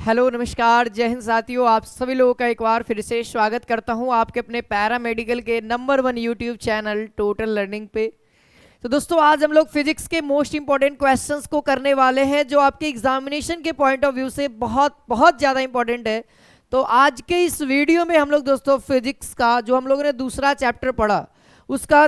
Hello नमस्कार जय हिंद साथियों, आप सभी लोगों का एक बार फिर से स्वागत करता हूं आपके अपने पैरामेडिकल के number 1 YouTube channel total learning पे। तो दोस्तों आज हम लोग फिजिक्स के मोस्ट इंपॉर्टेंट क्वेश्चंस को करने वाले हैं जो आपके एग्जामिनेशन के पॉइंट ऑफ व्यू से बहुत बहुत ज़्यादा इंपॉर्टेंट है। तो आज के इस वीडियो में हम लोग दोस्तों फिजिक्स का जो हम लोगों ने दूसरा चैप्टर पढ़ा उसका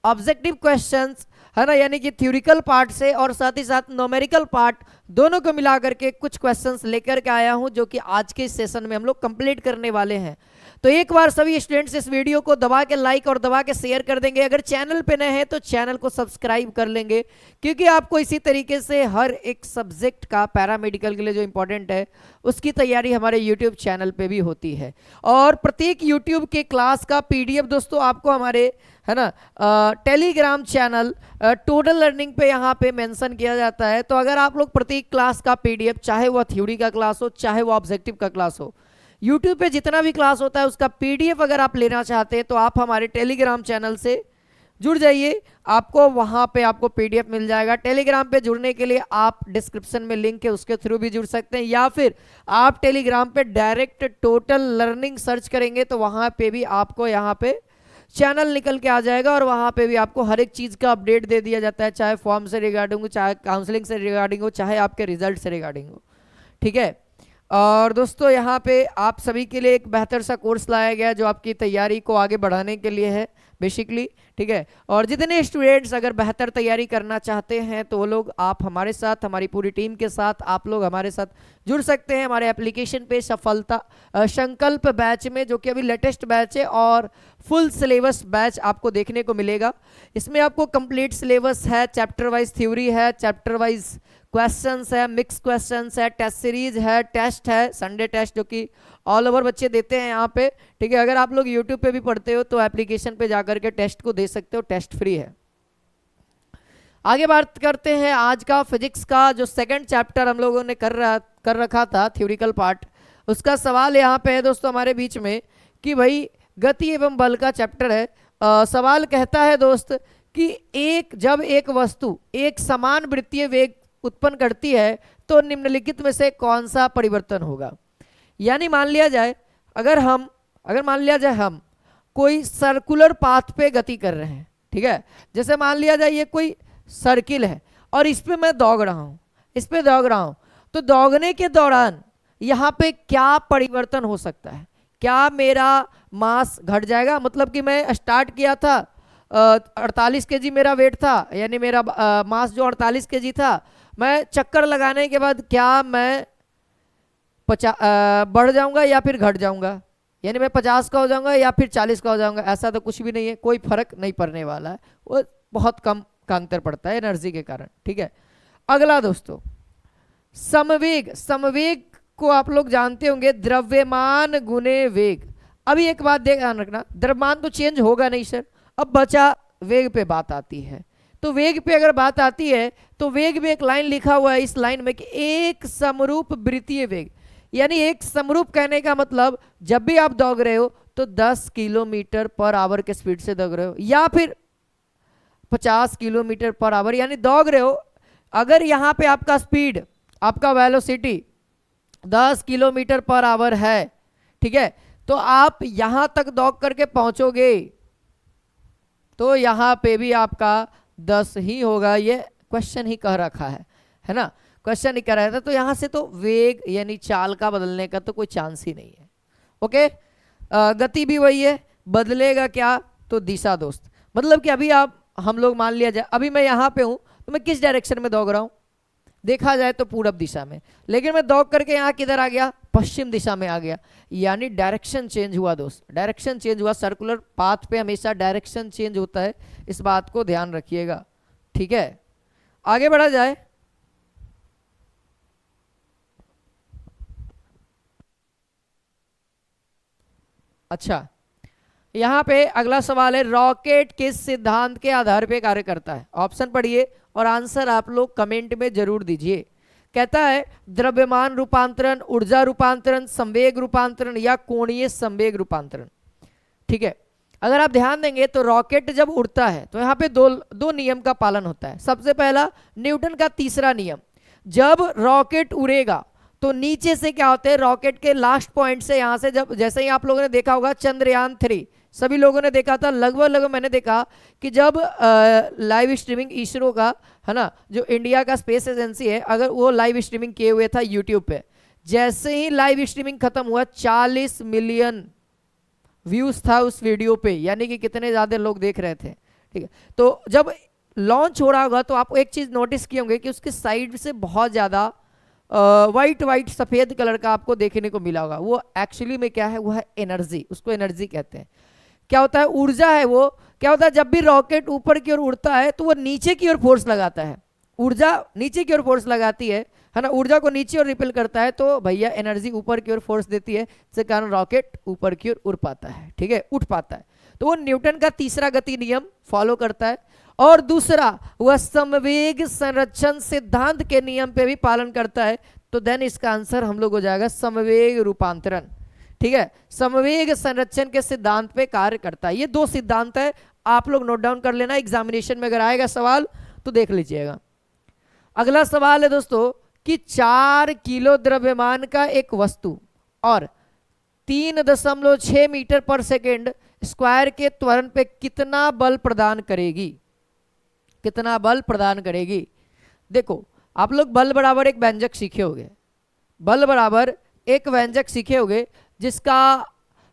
ऑब्जेक्टिव क्वेश्चंस है ना, यानी कि थ्योरिकल पार्ट से और साथ ही साथ न्यूमेरिकल पार्ट दोनों को मिला करके कुछ क्वेश्चंस लेकर के आया हूं जो कि आज के इस सेशन में हम लोग कंप्लीट करने वाले हैं। तो एक बार सभी स्टूडेंट्स इस वीडियो को दबा के लाइक और दबा के शेयर कर देंगे। अगर चैनल पे नए हैं तो चैनल को सब्सक्राइब कर लेंगे, क्योंकि आपको इसी तरीके से हर एक सब्जेक्ट का पैरामेडिकल के लिए जो इंपॉर्टेंट है उसकी तैयारी हमारे यूट्यूब चैनल पे भी होती है। और प्रत्येक यूट्यूब के क्लास का पीडीएफ दोस्तों आपको हमारे है ना टेलीग्राम चैनल टोटल लर्निंग पे यहाँ पे मेंशन किया जाता है। तो अगर आप लोग प्रत्येक क्लास का पीडीएफ, चाहे वह थ्योरी का क्लास हो चाहे वो ऑब्जेक्टिव का क्लास हो, यूट्यूब पे जितना भी क्लास होता है उसका पीडीएफ अगर आप लेना चाहते हैं तो आप हमारे टेलीग्राम चैनल से जुड़ जाइए, आपको वहाँ पे आपको पीडीएफ मिल जाएगा। टेलीग्राम पे जुड़ने के लिए आप डिस्क्रिप्शन में लिंक है उसके थ्रू भी जुड़ सकते हैं, या फिर आप टेलीग्राम पे डायरेक्ट टोटल लर्निंग सर्च करेंगे तो वहाँ पे भी आपको यहाँ पे चैनल निकल के आ जाएगा और वहाँ पे भी आपको हर एक चीज़ का अपडेट दे दिया जाता है, चाहे फॉर्म से रिगार्डिंग हो, चाहे काउंसलिंग से रिगार्डिंग हो, चाहे आपके रिजल्ट से रिगार्डिंग हो। ठीक है। और दोस्तों यहाँ पे आप सभी के लिए एक बेहतर सा कोर्स लाया गया जो आपकी तैयारी को आगे बढ़ाने के लिए है बेसिकली। ठीक है। और जितने स्टूडेंट्स अगर बेहतर तैयारी करना चाहते हैं तो वो लोग आप हमारे साथ, हमारी पूरी टीम के साथ आप लोग हमारे साथ जुड़ सकते हैं हमारे एप्लीकेशन पे सफलता संकल्प बैच में, जो कि अभी लेटेस्ट बैच है और फुल सिलेबस बैच आपको देखने को मिलेगा। इसमें आपको कंप्लीट सिलेबस है, चैप्टर वाइज थ्योरी है, चैप्टर वाइज क्वेश्चंस है, मिक्स क्वेश्चंस है, टेस्ट सीरीज है, टेस्ट है, संडे टेस्ट जो कि ऑल ओवर बच्चे देते हैं यहाँ पे। ठीक है। अगर आप लोग यूट्यूब पे भी पढ़ते हो तो एप्लीकेशन पे जाकर के टेस्ट को दे सकते हो, टेस्ट फ्री है। आगे बात करते हैं आज का फिजिक्स का जो सेकंड चैप्टर हम लोगों ने कर रखा था थ्योरिकल पार्ट। उसका सवाल यहाँ पे है दोस्तों हमारे बीच में कि भाई गति एवं बल का चैप्टर है। सवाल कहता है दोस्त कि जब एक वस्तु एक समान वृत्तीय वेग उत्पन्न करती है तो निम्नलिखित में से कौन सा परिवर्तन होगा। यानी मान लिया जाए हम कोई सर्कुलर पाथ पे गति कर रहे हैं। ठीक है। जैसे मान लिया जाए ये कोई सर्किल है और इस पे मैं दौड़ रहा हूं, तो दौड़ने के दौरान यहाँ पे क्या परिवर्तन हो सकता है? क्या मेरा मास घट जाएगा? मतलब कि मैं स्टार्ट किया था 48 केजी मेरा वेट था, यानी मेरा मास जो 48 केजी था, मैं चक्कर लगाने के बाद क्या मैं बढ़ जाऊंगा या फिर घट जाऊंगा? यानी मैं 50 का हो जाऊंगा या फिर 40 का हो जाऊंगा? ऐसा तो कुछ भी नहीं है, कोई फर्क नहीं पड़ने वाला है, वो बहुत कम का अंतर पड़ता है एनर्जी के कारण। ठीक है। अगला दोस्तों समवेग को आप लोग जानते होंगे, द्रव्यमान गुने वेग। अभी एक बात ध्यान रखना, द्रव्यमान तो चेंज होगा नहीं सर। अब बचा वेग पे बात आती है, तो वेग पे अगर बात आती है तो वेग में एक लाइन लिखा हुआ है इस लाइन में कि एक समरूप वृत्तीय वेग। यानी एक समरूप कहने का मतलब जब भी आप दौड़ रहे हो तो 10 किलोमीटर पर आवर के स्पीड से दौड़ रहे हो या फिर 50 किलोमीटर पर आवर, यानी दौड़ रहे हो। अगर यहाँ पे आपका स्पीड, आपका वेलोसिटी 10 किलोमीटर पर आवर है, ठीक है, तो आप यहां तक दौड़ करके पहुंचोगे तो यहाँ पे भी आपका 10 ही होगा। ये क्वेश्चन ही कह रखा है ना, क्वेश्चन ही कह रहा था। तो यहाँ से तो वेग यानी चाल का बदलने का तो कोई चांस ही नहीं है। ओके। गति भी वही है, बदलेगा क्या? तो दिशा दोस्त। मतलब कि अभी हम लोग मान लिया जाए अभी मैं यहाँ पे हूँ तो मैं किस डायरेक्शन में दौड़ रहा हूँ? देखा जाए तो पूरब दिशा में, लेकिन मैं दौड़ करके यहाँ किधर आ गया? पश्चिम दिशा में आ गया। यानी डायरेक्शन चेंज हुआ दोस्त, डायरेक्शन चेंज हुआ। सर्कुलर पाथ पे हमेशा डायरेक्शन चेंज होता है, इस बात को ध्यान रखिएगा। ठीक है। आगे बढ़ा जाए। अच्छा, यहाँ पे अगला सवाल है, रॉकेट किस सिद्धांत के आधार पे कार्य करता है? ऑप्शन पढ़िए और आंसर आप लोग कमेंट में जरूर दीजिए। कहता है द्रव्यमान रूपांतरण, ऊर्जा रूपांतरण, संवेग रूपांतरण या कोणीय संवेग रूपांतरण। ठीक है। अगर आप ध्यान देंगे तो रॉकेट जब उड़ता है तो यहाँ पे दो नियम का पालन होता है। सबसे पहला न्यूटन का तीसरा नियम, जब रॉकेट उड़ेगा तो नीचे से क्या होते हैं, रॉकेट के लास्ट पॉइंट से यहाँ से, जब जैसे ही आप लोगों ने देखा होगा चंद्रयान 3, सभी लोगों ने देखा था, लगभग मैंने देखा कि जब लाइव स्ट्रीमिंग इसरो का है ना, जो इंडिया का स्पेस एजेंसी है, अगर वो लाइव स्ट्रीमिंग किए हुए था यूट्यूब पे, जैसे ही लाइव स्ट्रीमिंग खत्म हुआ 40 मिलियन व्यूज था उस वीडियो पे, यानी कि कितने ज्यादा लोग देख रहे थे। ठीक है, तो जब लॉन्च हो रहा होगा तो आप एक चीज नोटिस किए होंगे कि उसके साइड से बहुत ज्यादा वाइट वाइट सफेद कलर का आपको देखने को मिला होगा। वो एक्चुअली में क्या है, वो है एनर्जी, उसको एनर्जी कहते हैं। क्या होता है, ऊर्जा है। वो क्या होता है, जब भी रॉकेट ऊपर की ओर उड़ता है तो वो नीचे की ओर फोर्स लगाता है, ऊर्जा नीचे की ओर फोर्स लगाती है ना, ऊर्जा को नीचे ओर रिपेल करता है, तो भैया एनर्जी ऊपर की ओर फोर्स देती है, जिसके कारण रॉकेट ऊपर की ओर उड़ पाता है। ठीक है, उठ पाता है। तो वो न्यूटन का तीसरा गति नियम फॉलो करता है, और दूसरा वह समवेग संरक्षण सिद्धांत के नियम पे भी पालन करता है। तो देन इसका आंसर हम लोग हो जाएगा समवेग रूपांतरण। ठीक है, समवेग संरक्षण के सिद्धांत पे कार्य करता है। ये दो सिद्धांत है, आप लोग नोट डाउन कर लेना, एग्जामिनेशन में अगर आएगा सवाल तो देख लीजिएगा। अगला सवाल है दोस्तों कि 4 किलो द्रव्यमान का एक वस्तु और 3.6 मीटर पर सेकेंड स्क्वायर के त्वरण पे कितना बल प्रदान करेगी, कितना बल प्रदान करेगी। देखो, आप लोग बल बराबर एक व्यंजक सीखे होंगे, बल बराबर एक व्यंजक सीखे होंगे, जिसका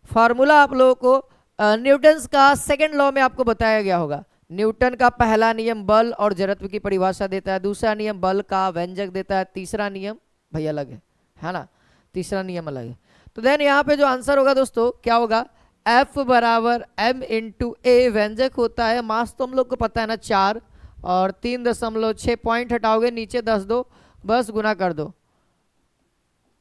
फॉर्मूला आप लोगों को न्यूटन का सेकंड लॉ में आपको बताया गया होगा। न्यूटन का पहला नियम बल और जड़त्व की परिभाषा देता है, दूसरा नियम बल का व्यंजक देता है, तीसरा नियम भाई अलग है ना, तीसरा नियम अलग है। तो देन यहाँ पे जो आंसर होगा दोस्तों क्या होगा, F बराबर m इंटू ए व्यंजक होता है, मास तो हम लोग को पता है ना 4, और 3.6 पॉइंट हटाओगे नीचे 10 दो, बस गुना कर दो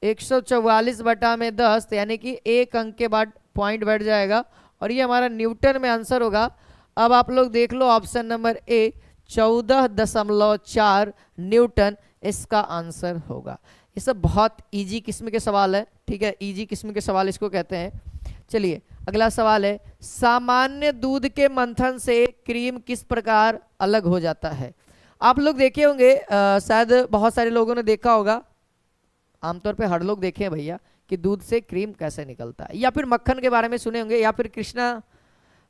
144/10, यानी कि एक अंक के बाद पॉइंट बढ़ जाएगा, और ये हमारा न्यूटन में आंसर होगा। अब आप लोग देख लो ऑप्शन नंबर ए 14.4 न्यूटन इसका आंसर होगा। ये सब बहुत इजी किस्म के सवाल है। ठीक है, इजी किस्म के सवाल इसको कहते हैं। चलिए अगला सवाल है, सामान्य दूध के मंथन से क्रीम किस प्रकार अलग हो जाता है। आप लोग देखे होंगे, शायद बहुत सारे लोगों ने देखा होगा, आमतौर पे हर लोग देखे हैं भैया कि दूध से क्रीम कैसे निकलता है, या फिर मक्खन के बारे में सुने होंगे, या फिर कृष्णा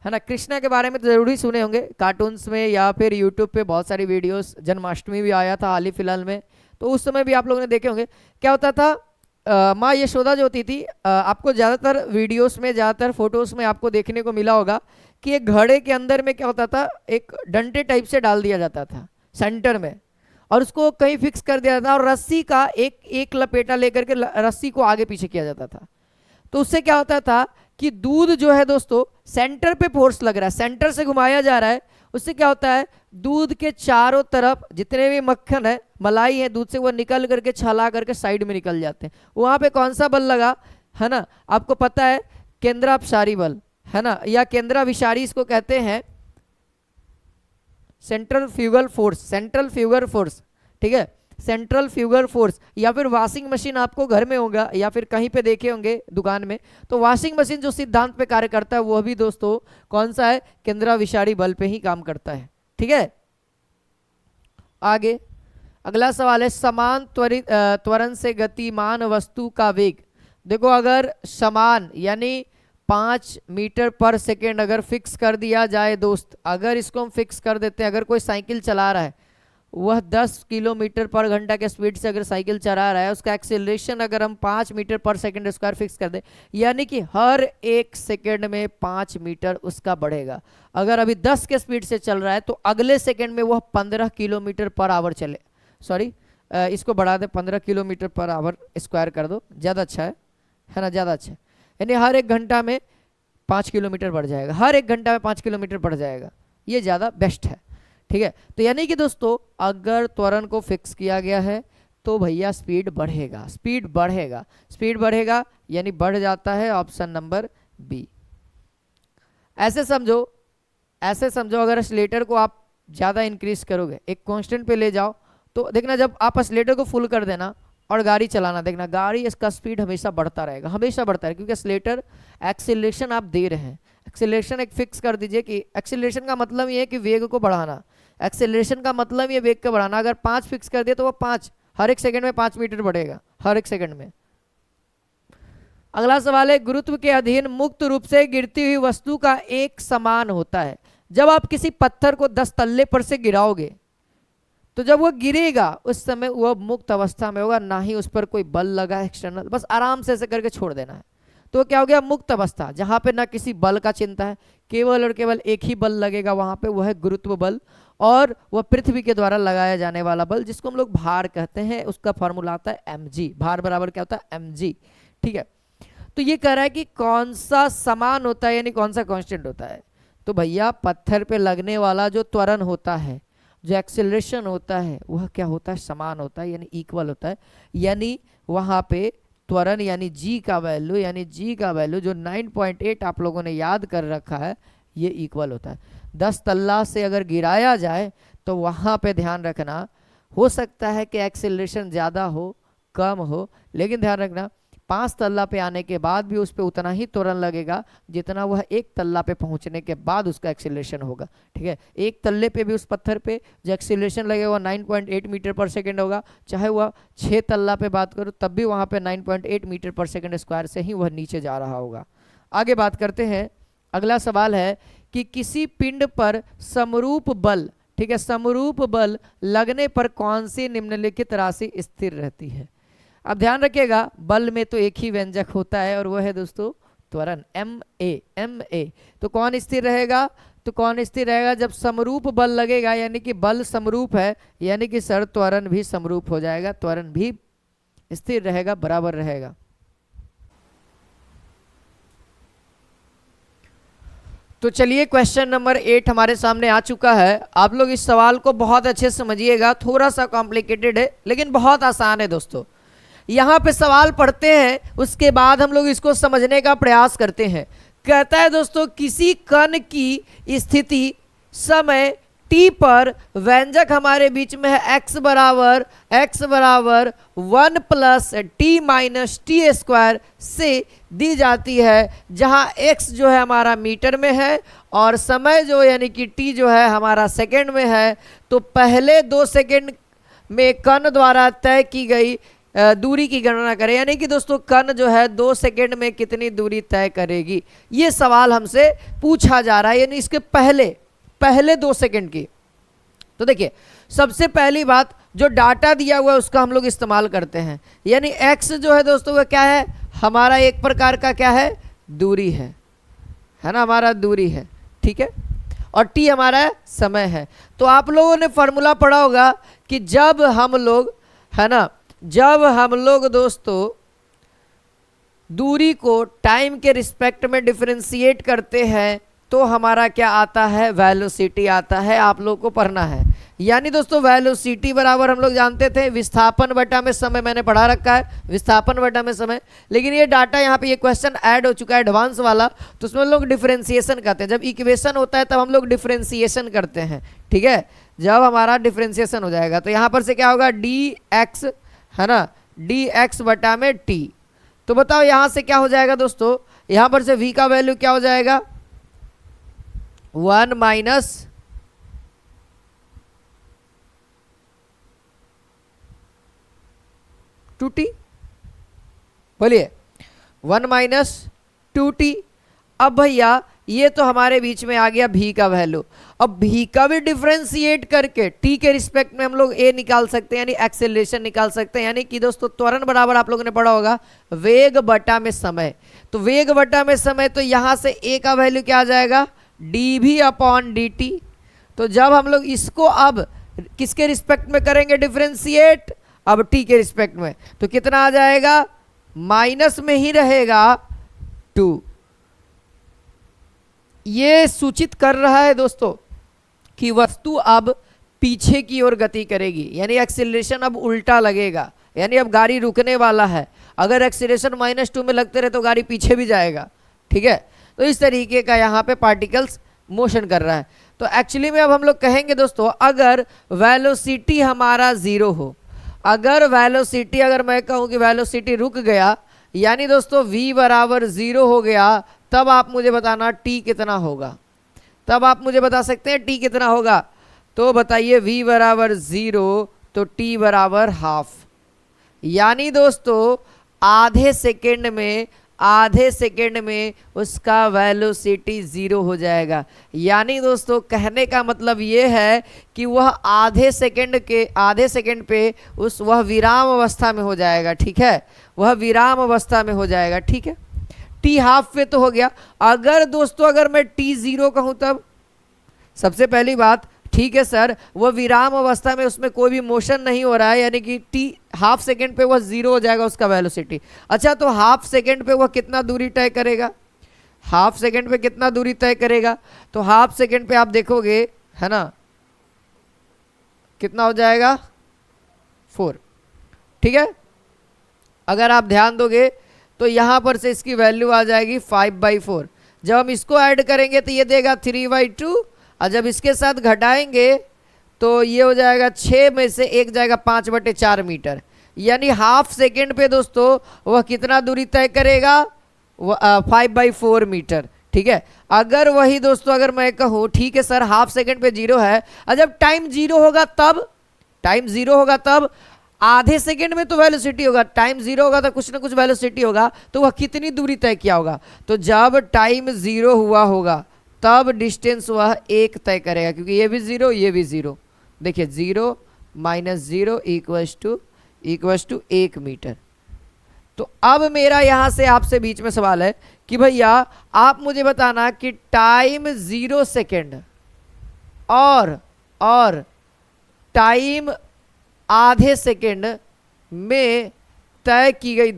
है ना, कृष्णा के बारे में तो जरूर ही सुने होंगे कार्टून्स में, या फिर यूट्यूब पे बहुत सारी वीडियोस, जन्माष्टमी भी आया था हाल ही फिलहाल में, तो उस समय भी आप लोगों ने देखे होंगे। क्या होता था, माँ यशोदा जो होती थी, आपको ज़्यादातर वीडियोस में, ज़्यादातर फोटोज़ में आपको देखने को मिला होगा कि एक घड़े के अंदर में क्या होता था, एक डंडे टाइप से डाल दिया जाता था सेंटर में, और उसको कहीं फिक्स कर दिया जाता था, और रस्सी का एक लपेटा लेकर के रस्सी को आगे पीछे किया जाता था। तो उससे क्या होता था कि दूध जो है दोस्तों, सेंटर पे फोर्स लग रहा है, सेंटर से घुमाया जा रहा है, उससे क्या होता है, दूध के चारों तरफ जितने भी मक्खन है, मलाई है दूध से, वो निकल करके छला करके साइड में निकल जाते हैं। वहां पे कौन सा बल लगा है ना, आपको पता है, केंद्रापसारी बल है ना, या केंद्राभिसारी इसको कहते हैं, central fugal force, central fugal force. ठीक है, सेंट्रल फ्यूगल फोर्स, या फिर वॉशिंग मशीन आपको घर में होगा या फिर कहीं पे देखे होंगे दुकान में, तो वॉशिंग मशीन जो सिद्धांत पे कार्य करता है वो भी दोस्तों कौन सा है, केंद्राभिसारी बल पे ही काम करता है। ठीक है, आगे अगला सवाल है, समान त्वरण से गतिमान वस्तु का वेग। देखो, अगर समान यानी 5 मीटर पर सेकेंड अगर फिक्स कर दिया जाए दोस्त, अगर इसको हम फिक्स कर देते हैं, अगर कोई साइकिल चला रहा है, वह 10 किलोमीटर पर घंटा के स्पीड से अगर साइकिल चला रहा है, उसका एक्सेलरेशन अगर हम 5 मीटर पर सेकेंड स्क्वायर फिक्स कर दें, यानी कि हर 1 सेकेंड में 5 मीटर उसका बढ़ेगा। अगर अभी 10 के स्पीड से चल रहा है तो अगले सेकेंड में वह 15 किलोमीटर पर आवर चले, सॉरी इसको बढ़ा दे, 15 किलोमीटर पर आवर स्क्वायर कर दो, ज़्यादा अच्छा है ना, ज़्यादा अच्छा है, यानी हर 1 घंटा में 5 किलोमीटर बढ़ जाएगा, हर 1 घंटा में 5 किलोमीटर बढ़ जाएगा, ये ज़्यादा बेस्ट है। ठीक है, तो यानी कि दोस्तों अगर त्वरण को फिक्स किया गया है तो भैया स्पीड बढ़ेगा, स्पीड बढ़ेगा, स्पीड बढ़ेगा, यानी बढ़ जाता है ऑप्शन नंबर बी। ऐसे समझो, ऐसे समझो, अगर एक्सीलरेटर को आप ज़्यादा इंक्रीज करोगे, एक कांस्टेंट पे ले जाओ, तो देखना जब आप एक्सीलरेटर को फुल कर देना और गाड़ी चलाना, देखना गाड़ी इसका स्पीड हमेशा बढ़ता रहेगा, हमेशा बढ़ता रहेगा, क्योंकि एक्सीलरेटर एक्सीलरेशन आप दे रहे हैं। एक्सीलरेशन एक फिक्स कर दीजिए कि एक्सीलरेशन का मतलब ये है कि वेग को बढ़ाना, एक्सीलरेशन का मतलब ये वेग को बढ़ाना। अगर 5 फिक्स कर दिए तो वो 5 हर एक सेकंड में 5 मीटर बढ़ेगा, हर एक सेकंड में। अगला सवाल है, गुरुत्व के अधीन मुक्त रूप से गिरती हुई वस्तु का एक समान होता है। जब आप किसी पत्थर को 10 तल्ले पर से गिराओगे तो जब वो गिरेगा उस समय वह मुक्त अवस्था में होगा, ना ही उस पर कोई बल लगा एक्सटर्नल, बस आराम से ऐसे करके छोड़ देना है। तो क्या हो गया, मुक्त अवस्था, जहां पे ना किसी बल का चिंता है, केवल और केवल एक ही बल लगेगा वहां पे, वह है गुरुत्व बल, और वह पृथ्वी के द्वारा लगाया जाने वाला बल, जिसको हम लोग भार कहते हैं। उसका फॉर्मूला आता है mg, भार बराबर क्या होता है, mg। ठीक है, तो ये कह रहा है कि कौन सा समान होता है, यानी कौन सा कांस्टेंट होता है। तो भैया पत्थर पे लगने वाला जो त्वरण होता है, जो एक्सेलरेशन होता है, वह क्या होता है, समान होता है, यानी इक्वल होता है। यानी वहां पे त्वरण यानी g का वैल्यू, यानी g का वैल्यू जो 9.8 आप लोगों ने याद कर रखा है, ये इक्वल होता है। 10 तल्ला से अगर गिराया जाए तो वहां पे ध्यान रखना, हो सकता है कि एक्सेलरेशन ज़्यादा हो कम हो, लेकिन ध्यान रखना 5 तल्ला पे आने के बाद भी उस पर उतना ही त्वरण लगेगा जितना वह 1 तल्ला पे पहुंचने के बाद उसका एक्सेलरेशन होगा। ठीक है, 1 तल्ले पे भी उस पत्थर पे जो एक्सेलरेशन लगेगा वह 9.8 मीटर पर सेकेंड होगा, चाहे वह 6 तल्ला पे बात करो तब भी वहां पे 9.8 मीटर पर सेकेंड स्क्वायर से ही वह नीचे जा रहा होगा। आगे बात करते हैं, अगला सवाल है कि किसी पिंड पर समरूप बल, ठीक है, समरूप बल लगने पर कौन सी निम्नलिखित राशि स्थिर रहती है। अब ध्यान रखिएगा, बल में तो एक ही व्यंजक होता है और वह है दोस्तों त्वरण, ma। तो कौन स्थिर रहेगा, तो कौन स्थिर रहेगा, जब समरूप बल लगेगा, यानी कि बल समरूप है, यानी कि सर त्वरण भी समरूप हो जाएगा, त्वरण भी स्थिर रहेगा, बराबर रहेगा। तो चलिए क्वेश्चन नंबर 8 हमारे सामने आ चुका है। आप लोग इस सवाल को बहुत अच्छे से समझिएगा, थोड़ा सा कॉम्प्लिकेटेड है लेकिन बहुत आसान है दोस्तों। यहाँ पे सवाल पढ़ते हैं, उसके बाद हम लोग इसको समझने का प्रयास करते हैं। कहता है दोस्तों, किसी कण की स्थिति समय t पर व्यंजक हमारे बीच में है x बराबर 1 plus t minus T square से दी जाती है, जहाँ x जो है हमारा मीटर में है और समय जो यानी कि t जो है हमारा सेकंड में है। तो पहले 2 सेकंड में कण द्वारा तय की गई दूरी की गणना करें, यानी कि दोस्तों कण जो है 2 सेकंड में कितनी दूरी तय करेगी, ये सवाल हमसे पूछा जा रहा है, यानी इसके पहले 2 सेकंड की। तो देखिए सबसे पहली बात, जो डाटा दिया हुआ है उसका हम लोग इस्तेमाल करते हैं, यानी x जो है दोस्तों वह क्या है, हमारा एक प्रकार का क्या है, दूरी है ना, हमारा दूरी है। ठीक है, और t हमारा समय है। तो आप लोगों ने फॉर्मूला पढ़ा होगा कि जब हम लोग, है ना, जब हम लोग दोस्तों दूरी को टाइम के रिस्पेक्ट में डिफरेंशिएट करते हैं तो हमारा क्या आता है, वेलोसिटी आता है। आप लोग को पढ़ना है, यानी दोस्तों वेलोसिटी बराबर हम लोग जानते थे विस्थापन बटा में समय, मैंने पढ़ा रखा है विस्थापन बटा में समय। लेकिन ये डाटा यहाँ पे ये क्वेश्चन ऐड हो चुका है एडवांस वाला, तो उसमें लोग डिफरेंशिएशन करते हैं। जब इक्वेशन होता है तब हम लोग डिफरेंशिएशन करते हैं। ठीक है, जब हमारा डिफरेंशिएशन हो जाएगा तो यहाँ पर से क्या होगा, डी एक्स, है ना, डी एक्स बटा में टी। तो बताओ यहाँ से क्या हो जाएगा दोस्तों, यहाँ पर से v का वैल्यू क्या हो जाएगा, 1 माइनस टू टी, बोलिए 1 माइनस 2t। अब भैया ये तो हमारे बीच में आ गया v का वैल्यू। अब v का भी डिफरेंशिएट करके t के रिस्पेक्ट में हम लोग a निकाल सकते हैं, यानी एक्सेलरेशन निकाल सकते हैं। यानी कि दोस्तों त्वरण बराबर आप लोगों ने पढ़ा होगा वेग बटा में समय। तो वेग बटा में समय, तो यहां से a का वैल्यू क्या आ जाएगा, dv अपॉन dt। तो जब हम लोग इसको अब किसके रिस्पेक्ट में करेंगे डिफरेंशिएट, अब t के रिस्पेक्ट में, तो कितना आ जाएगा, माइनस में ही रहेगा 2। ये सूचित कर रहा है दोस्तों कि वस्तु अब पीछे की ओर गति करेगी, यानी एक्सीलरेशन अब उल्टा लगेगा, यानी अब गाड़ी रुकने वाला है। अगर एक्सीलरेशन -2 में लगते रहे तो गाड़ी पीछे भी जाएगा। ठीक है, तो इस तरीके का यहाँ पे पार्टिकल्स मोशन कर रहा है। तो एक्चुअली में अब हम लोग कहेंगे दोस्तों, अगर वेलोसिटी हमारा 0 हो, अगर वेलोसिटी, अगर मैं कहूँ कि वेलोसिटी रुक गया, यानी दोस्तों v बराबर 0 हो गया, तब आप मुझे बताना t कितना होगा। तब आप मुझे बता सकते हैं t कितना होगा। तो बताइए v बराबर 0 तो t बराबर हाफ। यानी दोस्तों आधे सेकेंड में उसका वेलोसिटी 0 हो जाएगा। यानी दोस्तों कहने का मतलब ये है कि वह आधे सेकेंड पे वह विराम अवस्था में हो जाएगा। ठीक है, वह विराम अवस्था में हो जाएगा। ठीक है, टी हाफ पे तो हो गया। अगर दोस्तों अगर मैं टी 0 कहूं तब, सबसे पहली बात, ठीक है सर वो विराम अवस्था में उसमें कोई भी मोशन नहीं हो रहा है, यानी कि टी हाफ सेकेंड पे वह 0 हो जाएगा उसका वेलोसिटी। अच्छा तो हाफ सेकेंड पे वह कितना दूरी तय करेगा, हाफ सेकेंड पे कितना दूरी तय करेगा? तो हाफ सेकेंड पे आप देखोगे है ना कितना हो जाएगा 4। ठीक है, अगर आप ध्यान दोगे तो यहां पर से इसकी वैल्यू आ जाएगी 5/4। जब हम इसको ऐड करेंगे तो ये देगा 3/2, और जब इसके साथ घटाएंगे तो ये हो जाएगा 6 में से 1 जाएगा 5/4 मीटर। यानी हाफ सेकेंड पे दोस्तों वह कितना दूरी तय करेगा, 5/4 मीटर। ठीक है, अगर वही दोस्तों अगर मैं कहूँ ठीक है सर हाफ सेकेंड पे 0 है, और जब टाइम 0 होगा तब आधे सेकेंड में तो वेलोसिटी होगा, टाइम 0 होगा तो कुछ ना कुछ वेलोसिटी होगा, तो वह कितनी दूरी तय किया होगा? तो जब टाइम 0 हुआ होगा तब डिस्टेंस वह 1 तय करेगा, क्योंकि ये भी 0 ये भी 0। देखिए 0 - 0 इक्वल्स टू 1 मीटर। तो अब मेरा यहां से आपसे बीच में सवाल है कि भैया आप मुझे बताना कि टाइम 0 सेकेंड और टाइम आधे सेकेंड में तय की गई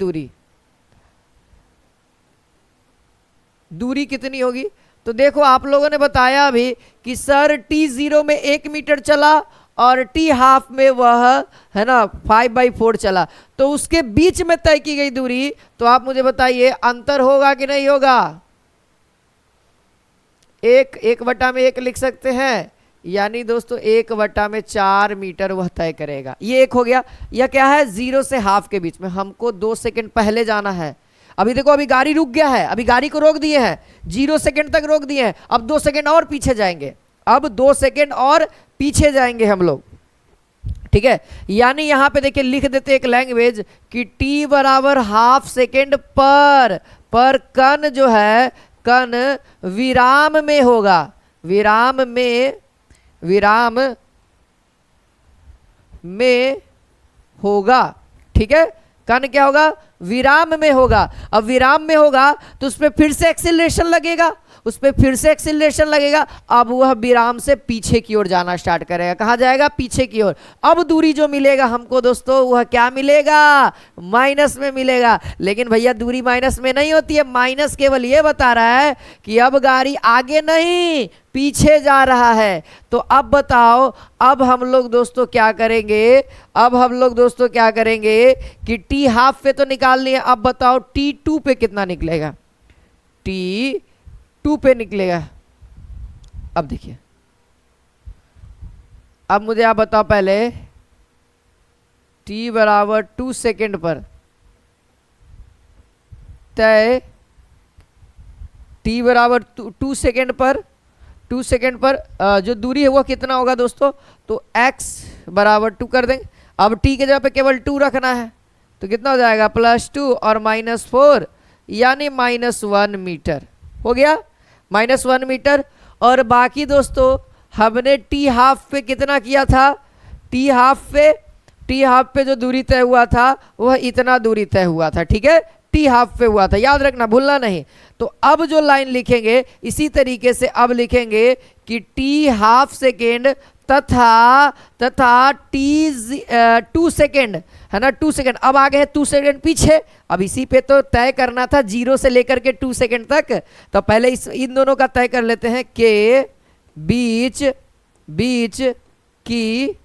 दूरी कितनी होगी? तो देखो आप लोगों ने बताया अभी कि सर t0 में 1 मीटर चला और t हाफ में वह है ना 5/4 चला, तो उसके बीच में तय की गई दूरी, तो आप मुझे बताइए अंतर होगा कि नहीं होगा? 1/1 लिख सकते हैं, यानी दोस्तों 1/4 मीटर वह तय करेगा। ये एक हो गया। यह क्या है 0 से हाफ के बीच में, हमको 2 सेकेंड पहले जाना है। अभी देखो अभी गाड़ी रुक गया है, अभी गाड़ी को रोक दिए हैं, 0 सेकेंड तक रोक दिए हैं, अब 2 सेकेंड और पीछे जाएंगे, अब 2 सेकेंड और पीछे जाएंगे हम लोग। ठीक है, यानी यहां पे देखिए लिख देते एक लैंग्वेज कि t बराबर हाफ सेकेंड पर कण जो है कण विराम में होगा, विराम में होगा। ठीक है, कण क्या होगा? विराम में होगा। अब विराम में होगा तो उस पर फिर से एक्सीलरेशन लगेगा, अब वह विराम से पीछे की ओर जाना स्टार्ट करेगा। कहाँ जाएगा? पीछे की ओर। अब दूरी जो मिलेगा हमको दोस्तों वह क्या मिलेगा? माइनस में मिलेगा। लेकिन भैया दूरी माइनस में नहीं होती है, माइनस केवल ये बता रहा है कि अब गाड़ी आगे नहीं पीछे जा रहा है। तो अब बताओ, अब हम लोग दोस्तों क्या करेंगे कि टी हाफ पे तो निकाल लिए, अब बताओ T2 पे कितना निकलेगा? T2 पे निकलेगा। अब देखिए, अब मुझे आप बताओ पहले t बराबर 2 सेकेंड पर तय, t बराबर 2 सेकेंड पर जो दूरी है वो कितना होगा दोस्तों? तो x बराबर 2 कर देंगे। अब t के जगह पे केवल 2 रखना है, तो कितना हो जाएगा? +2 और -4 यानी -1 मीटर हो गया, -1 मीटर। और बाकी दोस्तों हमने टी हाफ पे कितना किया था? टी हाफ पे जो दूरी तय हुआ था वह इतना दूरी तय हुआ था। ठीक है, टी हाफ पे हुआ था, याद रखना, भूलना नहीं। तो अब जो लाइन लिखेंगे इसी तरीके से अब लिखेंगे कि टी हाफ सेकेंड तथा T2 सेकेंड है ना, 2 सेकेंड। अब आगे है 2 सेकेंड पीछे, अब इसी पे तो तय करना था 0 से लेकर के 2 सेकेंड तक। तो पहले इन दोनों का तय कर लेते हैं के बीच की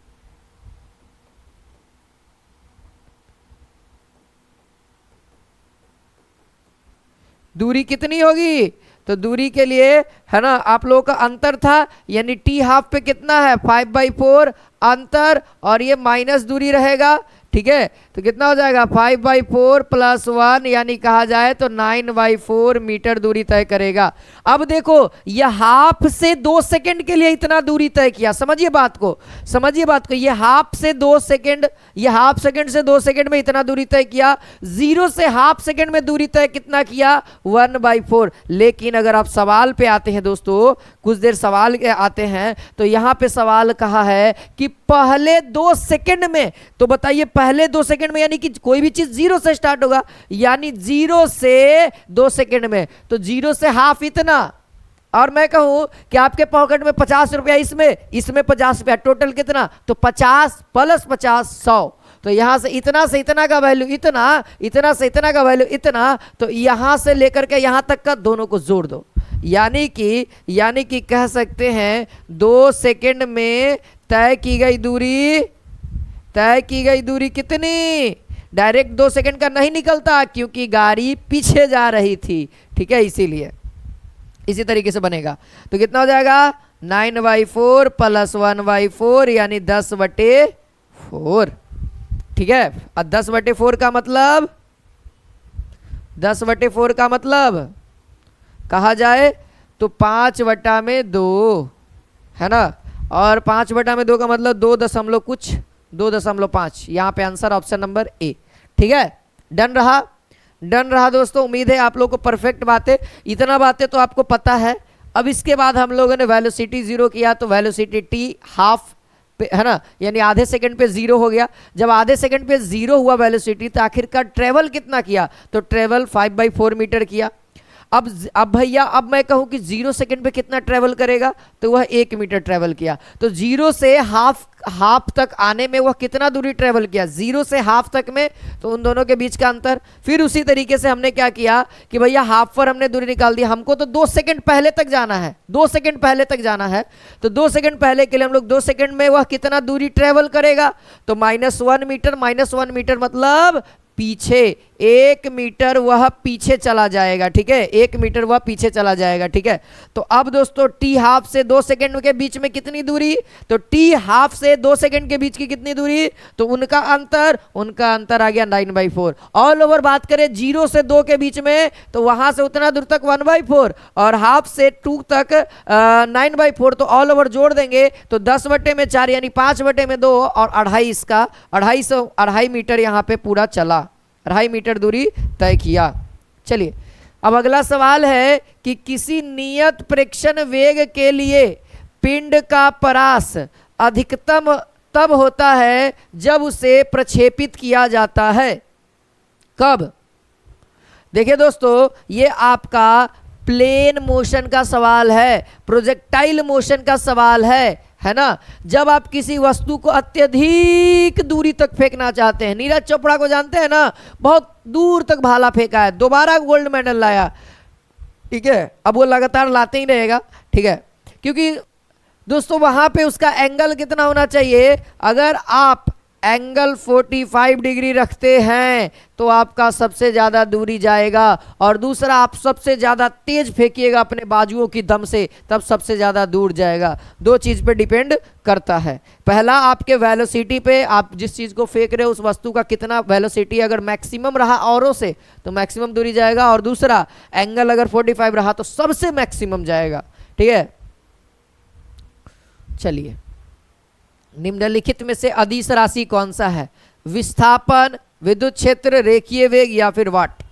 दूरी कितनी होगी? तो दूरी के लिए है ना आप लोगों का अंतर था, यानी टी हाफ पे कितना है? 5/4 अंतर, और ये माइनस दूरी रहेगा। ठीक है, तो कितना हो जाएगा 5/4 + 1 यानी कहा जाए तो 9/4 मीटर दूरी तय करेगा। अब देखो यह हाफ से 2 सेकंड के लिए इतना दूरी तय किया, समझिए बात को, समझिए बात को, ये हाफ से 2 सेकंड, ये हाफ सेकंड से 2 सेकंड में इतना दूरी तय किया, 0 से हाफ सेकंड में दूरी तय कितना किया 1/4। लेकिन अगर आप सवाल पे आते हैं दोस्तों, कुछ देर सवाल के आते हैं, तो यहां पे सवाल कहा है कि पहले 2 सेकंड में, तो बताइए पहले 2 सेकंड में यानी कि कोई भी चीज 0 से स्टार्ट होगा, यानी 0 से 2 सेकंड में, तो 0 से हाफ इतना, और मैं कहूं कि आपके पॉकेट में 50 रुपया, इसमें इसमें 50 रुपया, टोटल कितना, तो 50 + 50 100। तो यहां से इतना का वैल्यू इतना, इतना से इतना का वैल्यू इतना, तो यहां से लेकर के यहां तक का दोनों को जोड़ दो, यानी कि कह सकते हैं 2 सेकंड में तय की गई दूरी कितनी, डायरेक्ट 2 सेकंड का नहीं निकलता क्योंकि गाड़ी पीछे जा रही थी, ठीक है, इसीलिए इसी तरीके से बनेगा। तो कितना हो जाएगा 9/4 + 1/4 यानी 10/4, ठीक है। अब 10/4 का मतलब, 10/4 का मतलब कहा जाए तो 5/2 है ना, और 5/2 का मतलब 2 दशमलव कुछ, 2.5। यहाँ पे आंसर ऑप्शन नंबर ए, ठीक है। डन रहा, डन रहा दोस्तों, उम्मीद है आप लोग को परफेक्ट बातें, इतना बातें तो आपको पता है। अब इसके बाद हम लोगों ने वेलोसिटी 0 किया, तो वेलोसिटी टी हाफ पे है ना, यानी आधे सेकंड पे 0 हो गया। जब आधे सेकंड पे 0 हुआ वेलोसिटी, तो आखिरकार ट्रेवल कितना किया, तो ट्रेवल 5/4 मीटर किया। अब भैया अब मैं कहूं कि 0 सेकंड पे कितना ट्रेवल करेगा, तो वह 1 मीटर ट्रेवल किया। तो 0 से हाफ तक आने में वह कितना दूरी ट्रेवल किया, 0 से हाफ तक में, तो उन दोनों के बीच का अंतर। फिर उसी तरीके से हमने क्या किया कि भैया हाफ पर हमने दूरी निकाल दी, हमको तो 2 सेकंड पहले तक जाना है, 2 सेकंड पहले तक जाना है, तो 2 सेकंड पहले के लिए हम लोग 2 सेकंड में वह कितना दूरी ट्रेवल करेगा, तो -1 मीटर, -1 मीटर मतलब पीछे 1 मीटर वह पीछे चला जाएगा, ठीक है, 1 मीटर वह पीछे चला जाएगा, ठीक है। तो अब दोस्तों टी हाफ से 2 सेकंड के बीच में कितनी दूरी, तो टी हाफ से 2 सेकंड के बीच की कितनी दूरी, तो उनका अंतर आ गया 9/4। ऑल ओवर बात करें 0 से 2 के बीच में, तो वहां से उतना दूर तक 1/4, और हाफ से 2 तक 9/4, तो ऑल ओवर जोड़ देंगे तो 10/4 यानी 5/2 और 2.5, इसका 2.5 मीटर यहाँ पे पूरा चला, 2.5 मीटर दूरी तय किया। चलिए अब अगला सवाल है कि किसी नियत प्रेक्षण वेग के लिए पिंड का परास अधिकतम तब होता है जब उसे प्रक्षेपित किया जाता है, कब। देखिए दोस्तों, ये आपका प्लेन मोशन का सवाल है, प्रोजेक्टाइल मोशन का सवाल है ना। जब आप किसी वस्तु को अत्यधिक दूरी तक फेंकना चाहते हैं, नीरज चोपड़ा को जानते हैं ना, बहुत दूर तक भाला फेंका है, दोबारा गोल्ड मेडल लाया, ठीक है, अब वो लगातार लाते ही रहेगा, ठीक है, क्योंकि दोस्तों वहां पे उसका एंगल कितना होना चाहिए, अगर आप एंगल 45 डिग्री रखते हैं तो आपका सबसे ज़्यादा दूरी जाएगा, और दूसरा आप सबसे ज़्यादा तेज फेंकिएगा अपने बाजुओं की दम से, तब सबसे ज़्यादा दूर जाएगा। 2 चीज़ पे डिपेंड करता है, पहला आपके वेलोसिटी पे, आप जिस चीज़ को फेंक रहे हो उस वस्तु का कितना वेलोसिटी अगर मैक्सिमम रहा औरों से तो मैक्सिमम दूरी जाएगा, और दूसरा एंगल अगर 45 रहा तो सबसे मैक्सिमम जाएगा, ठीक है। चलिए, निम्नलिखित में से अदिश राशि कौन सा है, विस्थापन, विद्युत क्षेत्र, रेखीय वेग या फिर वाट।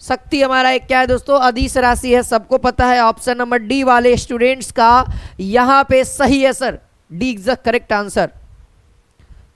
शक्ति हमारा एक क्या है दोस्तों, अदिश राशि है, सबको पता है। ऑप्शन नंबर डी वाले स्टूडेंट्स का यहां पे सही है sir, D is the correct answer.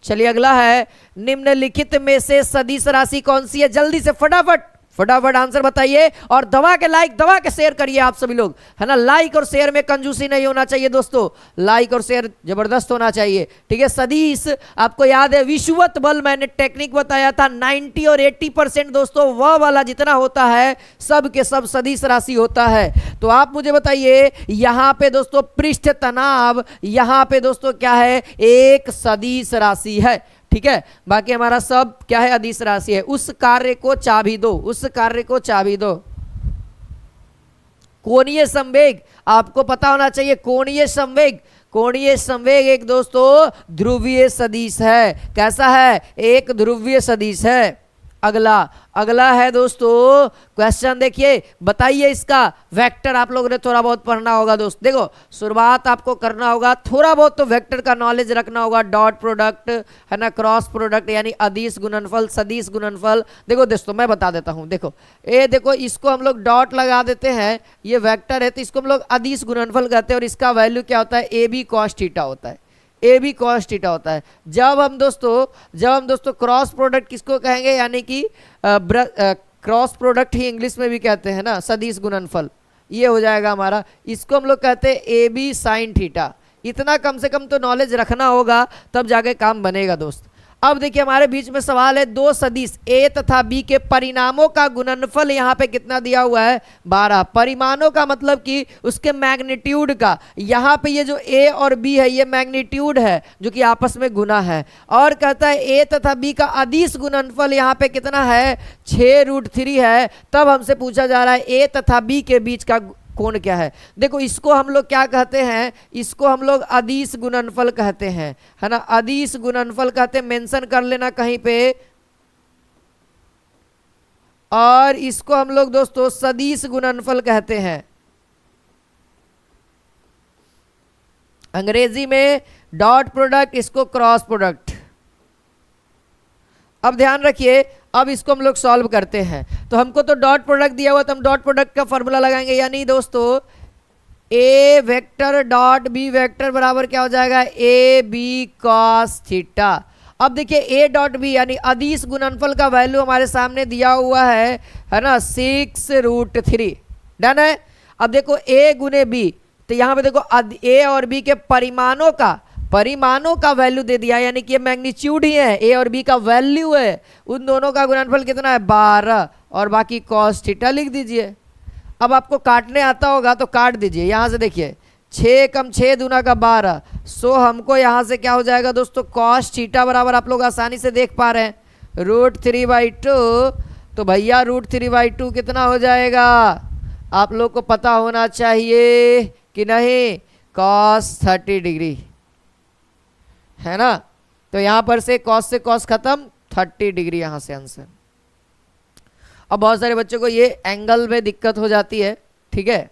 चलिए अगला है, निम्नलिखित में से सदिश राशि कौन सी है, जल्दी से फटाफट आंसर बताइए, और दबा के लाइक, दबा के शेयर करिए आप सभी लोग, है ना। लाइक और शेयर में कंजूसी नहीं होना चाहिए दोस्तों, लाइक और शेयर जबरदस्त होना चाहिए, ठीक है। सदिश आपको याद है विषुवत बल मैंने टेक्निक बताया था, 90 और 80% दोस्तों वह वाला जितना होता है सब के सब सदिश राशि होता है। तो आप मुझे बताइए यहां पे दोस्तों पृष्ठ तनाव, यहां पे दोस्तों क्या है, एक सदिश राशि है, ठीक है। बाकी हमारा सब क्या है, अदिश राशि है। उस कार्य को चाबी दो, उस कार्य को चाबी दो। कोणीय संवेग आपको पता होना चाहिए, कोणीय संवेग, कोणीय संवेग एक दोस्तों ध्रुवीय सदिश है। कैसा है? एक ध्रुवीय सदिश है। अगला अगला है दोस्तों क्वेश्चन, देखिए बताइए इसका वेक्टर। आप लोगों ने थोड़ा बहुत पढ़ना होगा दोस्त। देखो शुरुआत आपको करना होगा, थोड़ा बहुत तो वेक्टर का नॉलेज रखना होगा। डॉट प्रोडक्ट है ना, क्रॉस प्रोडक्ट यानी अदिश गुणनफल, सदिश गुणनफल। देखो दोस्तों मैं बता देता हूं, देखो ये देखो इसको हम लोग डॉट लगा देते हैं, ये वेक्टर है तो इसको हम लोग अदिश गुणनफल कहते हैं और इसका वैल्यू क्या होता है? ए बी कॉस थीटा होता है। ए बी कॉस थीटा होता है। जब हम दोस्तों क्रॉस प्रोडक्ट किसको कहेंगे? यानी कि क्रॉस प्रोडक्ट ही इंग्लिश में भी कहते हैं ना, सदिश गुणनफल। ये हो जाएगा हमारा, इसको हम लोग कहते हैं ए बी साइन थीटा। इतना कम से कम तो नॉलेज रखना होगा, तब जाके काम बनेगा दोस्त। अब देखिए हमारे बीच में सवाल है, दो सदिश ए तथा बी के परिणामों का गुणनफल यहाँ पे कितना दिया हुआ है? 12। परिमाणों का मतलब कि उसके मैग्नीट्यूड का। यहाँ पे ये जो ए और बी है ये मैग्नीट्यूड है जो कि आपस में गुना है। और कहता है ए तथा बी का अदिश गुणनफल यहाँ पे कितना है? 6√3 है। तब हमसे पूछा जा रहा है ए तथा बी के बीच का कोण क्या है? देखो इसको हम लोग क्या कहते हैं? इसको हम लोग अदिश गुणनफल कहते हैं, है ना, अदिश गुणनफल कहते हैं। मेंशन कर लेना कहीं पे। और इसको हम लोग दोस्तों सदिश गुणनफल कहते हैं। अंग्रेजी में डॉट प्रोडक्ट, इसको क्रॉस प्रोडक्ट। अब ध्यान रखिए, अब इसको हम लोग सॉल्व करते हैं। तो हमको तो डॉट प्रोडक्ट दिया हुआ, तो हम डॉट प्रोडक्ट का फॉर्मूला लगाएंगे। यानी दोस्तों A vector dot B vector बराबर क्या हो जाएगा? A B cos theta. अब देखिए ए डॉट बी यानी अदिश गुणनफल का वैल्यू हमारे सामने दिया हुआ है ना, 6√3। डन है। अब देखो ए गुने बी, तो यहाँ पे देखो ए और बी के परिमाणों का वैल्यू दे दिया, यानी कि ये मैग्नीट्यूड ही है, ए और बी का वैल्यू है। उन दोनों का गुणनफल कितना है? 12। और बाकी कॉस थीटा लिख दीजिए। अब आपको काटने आता होगा तो काट दीजिए। यहाँ से देखिए 6 कम 6 दूना का 12। सो हमको यहाँ से क्या हो जाएगा दोस्तों? कॉस थीटा बराबर आप लोग आसानी से देख पा रहे हैं √3/2। तो भैया √3/2 कितना हो जाएगा? आप लोग को पता होना चाहिए कि नहीं? कॉस 30 डिग्री, है ना। तो यहां पर से कॉस खत्म, 30 डिग्री यहां से आंसर। अब बहुत सारे बच्चों को ये एंगल में दिक्कत हो जाती है, ठीक है।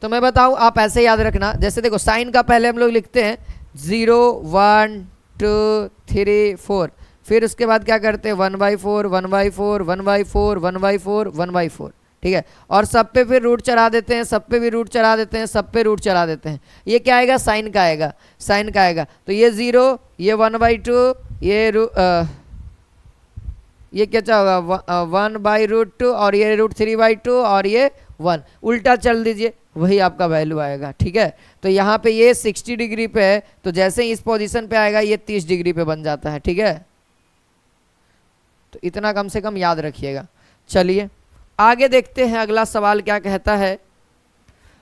तो मैं बताऊं, आप ऐसे याद रखना। जैसे देखो साइन का पहले हम लोग लिखते हैं 0 1 2 3 4, फिर उसके बाद क्या करते हैं? 1/4 1/4 1/4 1/4 1/4, ठीक है। और सब पे फिर रूट चढ़ा देते हैं, सब पे भी रूट चढ़ा देते हैं, सब पे रूट चढ़ा देते हैं। ये क्या आएगा? साइन का आएगा, साइन का आएगा। तो ये 0, ये 1/2, ये क्या होगा? 1/√2 और ये √3/2 और ये 1। उल्टा चल दीजिए, वही आपका वैल्यू आएगा, ठीक है। तो यहाँ पे ये 60 डिग्री पे है, तो जैसे ही इस पोजीशन पे आएगा ये 30 डिग्री पे बन जाता है, ठीक है। तो इतना कम से कम याद रखिएगा। चलिए आगे देखते हैं अगला सवाल क्या कहता है।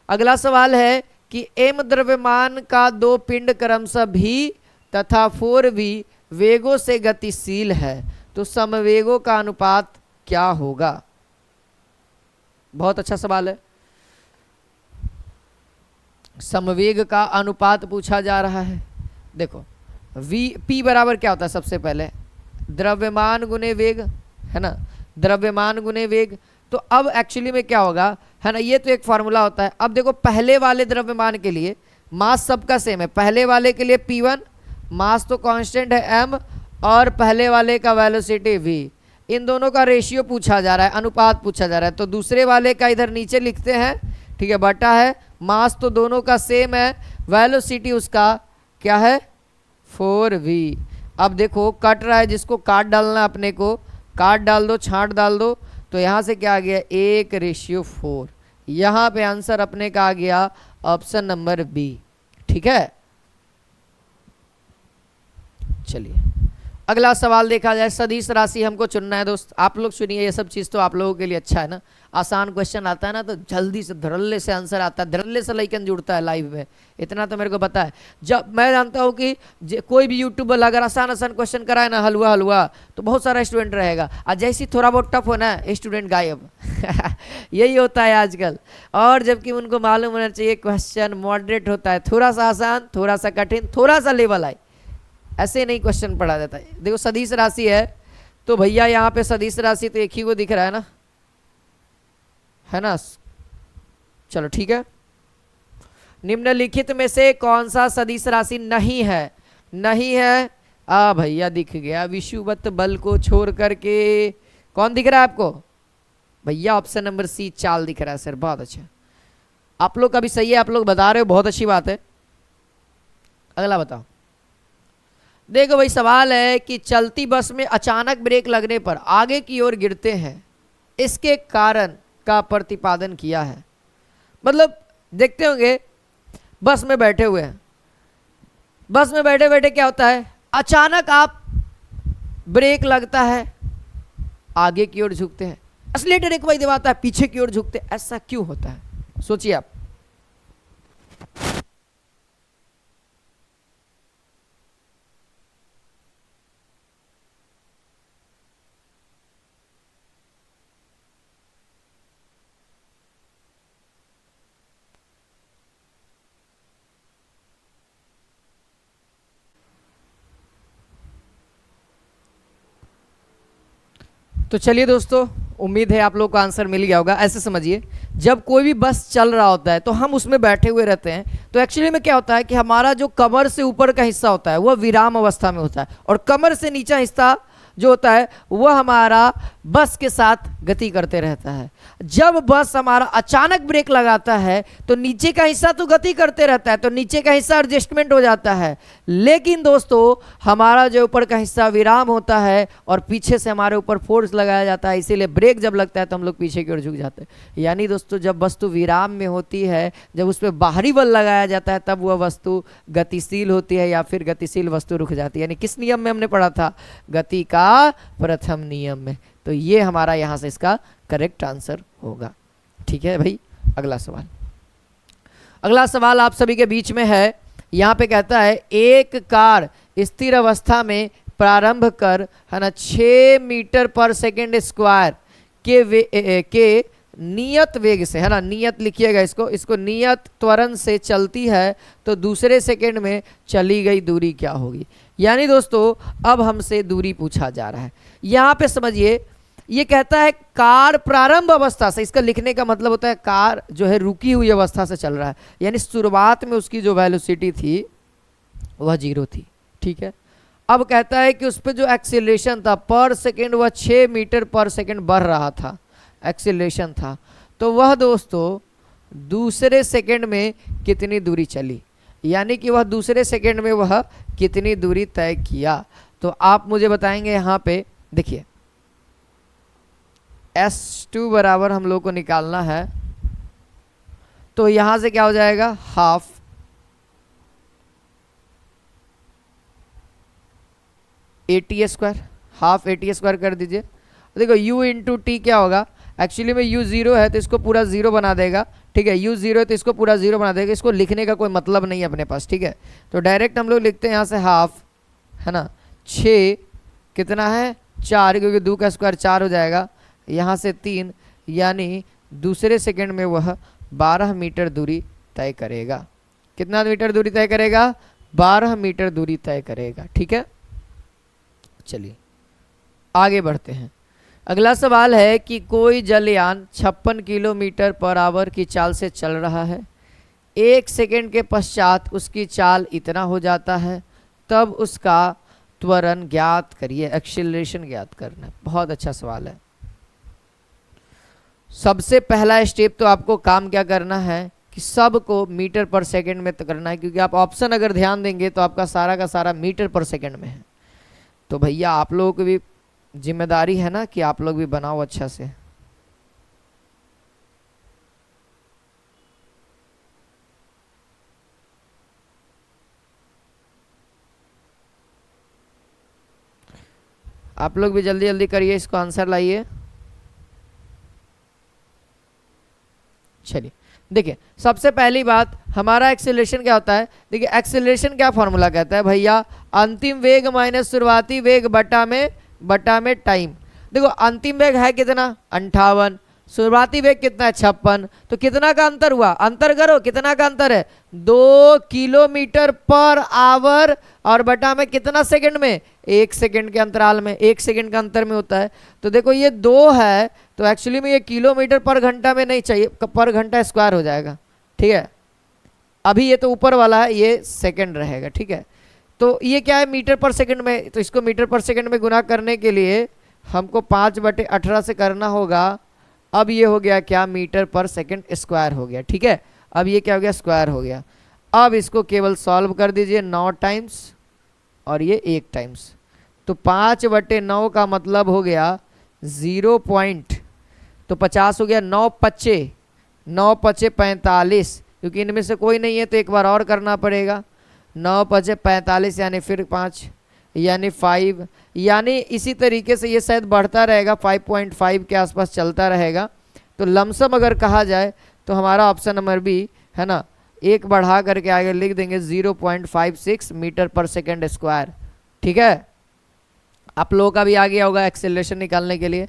अगला सवाल है कि m द्रव्यमान का 2 पिंड क्रमशः v तथा 4v वेगों से गतिशील है, तो समवेगों का अनुपात क्या होगा? बहुत अच्छा सवाल है। समवेग का अनुपात पूछा जा रहा है। देखो p बराबर क्या होता है? सबसे पहले द्रव्यमान गुने वेग, है ना, द्रव्यमान गुने वेग। तो अब एक्चुअली में क्या होगा, है ना, ये तो एक फार्मूला होता है। अब देखो पहले वाले द्रव्यमान के लिए मास सबका सेम है। पहले वाले के लिए P1 मास तो कांस्टेंट है m, और पहले वाले का वेलोसिटी v। इन दोनों का रेशियो पूछा जा रहा है, अनुपात पूछा जा रहा है। तो दूसरे वाले का इधर नीचे लिखते हैं, ठीक है, बटा है। मास तो दोनों का सेम है, वेलोसिटी उसका क्या है? 4v। अब देखो कट रहा है, जिसको काट डालना अपने को काट डाल दो, छांट डाल दो। तो यहाँ से क्या आ गया? 1/4। यहाँ पे आंसर अपने का आ गया ऑप्शन नंबर बी, ठीक है। चलिए अगला सवाल देखा जाए, सदिश राशि हमको चुनना है दोस्त। आप लोग सुनिए, ये सब चीज़ तो आप लोगों के लिए अच्छा है ना। आसान क्वेश्चन आता है ना तो जल्दी से धड़ल्ले से आंसर आता है, धड़ल्ले से लाइकन जुड़ता है लाइव में, इतना तो मेरे को पता है। जब मैं जानता हूँ कि कोई भी यूट्यूबर अगर आसान आसान क्वेश्चन कराए ना, हलवा हलवा, तो बहुत सारा स्टूडेंट रहेगा, और जैसे ही थोड़ा बहुत टफ होना है स्टूडेंट गायब। यही होता है आजकल। और जबकि उनको मालूम होना चाहिए क्वेश्चन मॉडरेट होता है, थोड़ा सा आसान, थोड़ा सा कठिन, थोड़ा सा लेवल आए, ऐसे नहीं क्वेश्चन पढ़ा जाता है। देखो सदिश राशि है तो भैया यहाँ पे सदिश राशि तो एक ही को दिख रहा है ना। चलो ठीक है। निम्नलिखित में से कौन सा सदिश राशि नहीं है? नहीं है, आ भैया दिख गया, विषुवत बल को छोड़ करके कौन दिख रहा है आपको? भैया ऑप्शन नंबर सी, चाल दिख रहा है सर, बहुत अच्छा। आप लोग का भी सही है, आप लोग बता रहे हो, बहुत अच्छी बात है। अगला बताओ। देखो भाई सवाल है कि चलती बस में अचानक ब्रेक लगने पर आगे की ओर गिरते हैं, इसके कारण का प्रतिपादन किया है। मतलब देखते होंगे बस में बैठे हुए हैं, बस में बैठे बैठे क्या होता है, अचानक आप ब्रेक लगता है, आगे की ओर झुकते हैं, एक्सीलरेटर एक बार दबाता है, पीछे की ओर झुकते हैं। ऐसा क्यों होता है, सोचिए आप। तो चलिए दोस्तों, उम्मीद है आप लोग को आंसर मिल गया होगा। ऐसे समझिए, जब कोई भी बस चल रहा होता है तो हम उसमें बैठे हुए रहते हैं, तो एक्चुअली में क्या होता है कि हमारा जो कमर से ऊपर का हिस्सा होता है वह विराम अवस्था में होता है, और कमर से नीचा हिस्सा जो होता है वह हमारा बस के साथ गति करते रहता है। जब बस हमारा अचानक ब्रेक लगाता है तो नीचे का हिस्सा तो गति करते रहता है, तो नीचे का हिस्सा एडजस्टमेंट हो जाता है, लेकिन दोस्तों हमारा जो ऊपर का हिस्सा विराम होता है और पीछे से हमारे ऊपर फोर्स लगाया जाता है, इसीलिए ब्रेक जब लगता है तो हम लोग पीछे की ओर झुक जाते हैं। यानी दोस्तों जब वस्तु विराम में होती है, जब उस पर बाहरी बल लगाया जाता है, तब वह वस्तु गतिशील होती है, या फिर गतिशील वस्तु रुक जाती है। यानी किस नियम में हमने पढ़ा था? गति का प्रथम नियम में। तो ये हमारा यहां से इसका करेक्ट आंसर होगा। ठीक है भाई। अगला सवाल, अगला सवाल आप सभी के बीच में है। यहां पे कहता है एक कार स्थिर अवस्था में प्रारंभ कर, है ना, 6 मीटर पर सेकेंड स्क्वायर के नियत वेग से, है ना, नियत लिखिएगा इसको, इसको नियत त्वरण से चलती है, तो दूसरे सेकेंड में चली गई दूरी क्या होगी? यानी दोस्तों अब हमसे दूरी पूछा जा रहा है। यहां पे समझिए, ये कहता है कार प्रारंभ अवस्था से, इसका लिखने का मतलब होता है कार जो है रुकी हुई अवस्था से चल रहा है, यानी शुरुआत में उसकी जो वेलोसिटी थी वह 0 थी। ठीक है। अब कहता है कि उस पर जो एक्सीलरेशन था पर सेकेंड वह 6 मीटर पर सेकेंड बढ़ रहा था, एक्सीलरेशन था, तो वह दोस्तों दूसरे सेकेंड में कितनी दूरी चली, यानी कि वह दूसरे सेकेंड में वह कितनी दूरी तय किया। तो आप मुझे बताएंगे। यहाँ पे देखिए S2 बराबर हम लोग को निकालना है, तो यहां से क्या हो जाएगा, हाफ AT², हाफ AT² कर दीजिए। देखो U इंटू टी क्या होगा, एक्चुअली में U 0 है तो इसको पूरा 0 बना देगा। ठीक है, U 0 है तो इसको पूरा 0 बना देगा, इसको लिखने का कोई मतलब नहीं है अपने पास। ठीक है, तो डायरेक्ट हम लोग लिखते हैं यहाँ से हाफ, है ना, 6 कितना है 4, क्योंकि 2 का स्क्वायर 4 हो जाएगा, यहाँ से 3, यानी दूसरे सेकंड में वह 12 मीटर दूरी तय करेगा। कितना मीटर दूरी तय करेगा? 12 मीटर दूरी तय करेगा। ठीक है, चलिए आगे बढ़ते हैं। अगला सवाल है कि कोई जलयान 56 किलोमीटर पर आवर की चाल से चल रहा है, 1 सेकेंड के पश्चात उसकी चाल इतना हो जाता है, तब उसका त्वरण ज्ञात करिए, एक्सीलरेशन ज्ञात करना है। बहुत अच्छा सवाल है। सबसे पहला स्टेप तो आपको काम क्या करना है कि सबको मीटर पर सेकेंड में करना है, क्योंकि आप ऑप्शन अगर ध्यान देंगे तो आपका सारा का सारा मीटर पर सेकेंड में है। तो भैया आप लोगों की भी जिम्मेदारी है ना कि आप लोग भी बनाओ अच्छा से। आप लोग भी जल्दी जल्दी करिए, इसको आंसर लाइए। चलिए देखिए, सबसे पहली बात हमारा एक्सेलरेशन क्या होता है। देखिए एक्सेलरेशन क्या फॉर्मूला कहता है भैया, अंतिम वेग माइनस शुरुआती वेग बटा में टाइम। देखो अंतिम वेग है कितना 58, शुरुआती वेग कितना है 56, तो कितना का अंतर हुआ, अंतर करो कितना का अंतर है 2 किलोमीटर पर आवर, और बटा में कितना सेकंड में 1 सेकंड के अंतराल में, 1 सेकंड का अंतर में होता है। तो देखो ये 2 है, तो एक्चुअली में ये किलोमीटर पर घंटा में नहीं चाहिए, पर घंटा स्क्वायर हो जाएगा। ठीक है, अभी ये तो ऊपर वाला है, ये सेकंड रहेगा। ठीक है, तो ये क्या है मीटर पर सेकंड में, तो इसको मीटर पर सेकंड में गुना करने के लिए हमको 5/18 से करना होगा। अब ये हो गया क्या, मीटर पर सेकंड स्क्वायर हो गया। ठीक है, अब ये क्या हो गया, स्क्वायर हो गया। अब इसको केवल सॉल्व कर दीजिए 9 टाइम्स और ये 1 टाइम्स, तो 5/9 का मतलब हो गया 0 पॉइंट, तो 50 हो गया। 9 पच्चे 45, क्योंकि इनमें से कोई नहीं है तो एक बार और करना पड़ेगा। 9 पचे 45 यानी फिर 5 यानी 5, यानी इसी तरीके से ये शायद बढ़ता रहेगा, 5.5 के आसपास चलता रहेगा। तो लमसम अगर कहा जाए तो हमारा ऑप्शन नंबर बी है ना, एक बढ़ा करके आगे लिख देंगे 0.56 मीटर पर सेकेंड स्क्वायर। ठीक है, आप लोगों का भी आ गया होगा एक्सेलरेशन निकालने के लिए।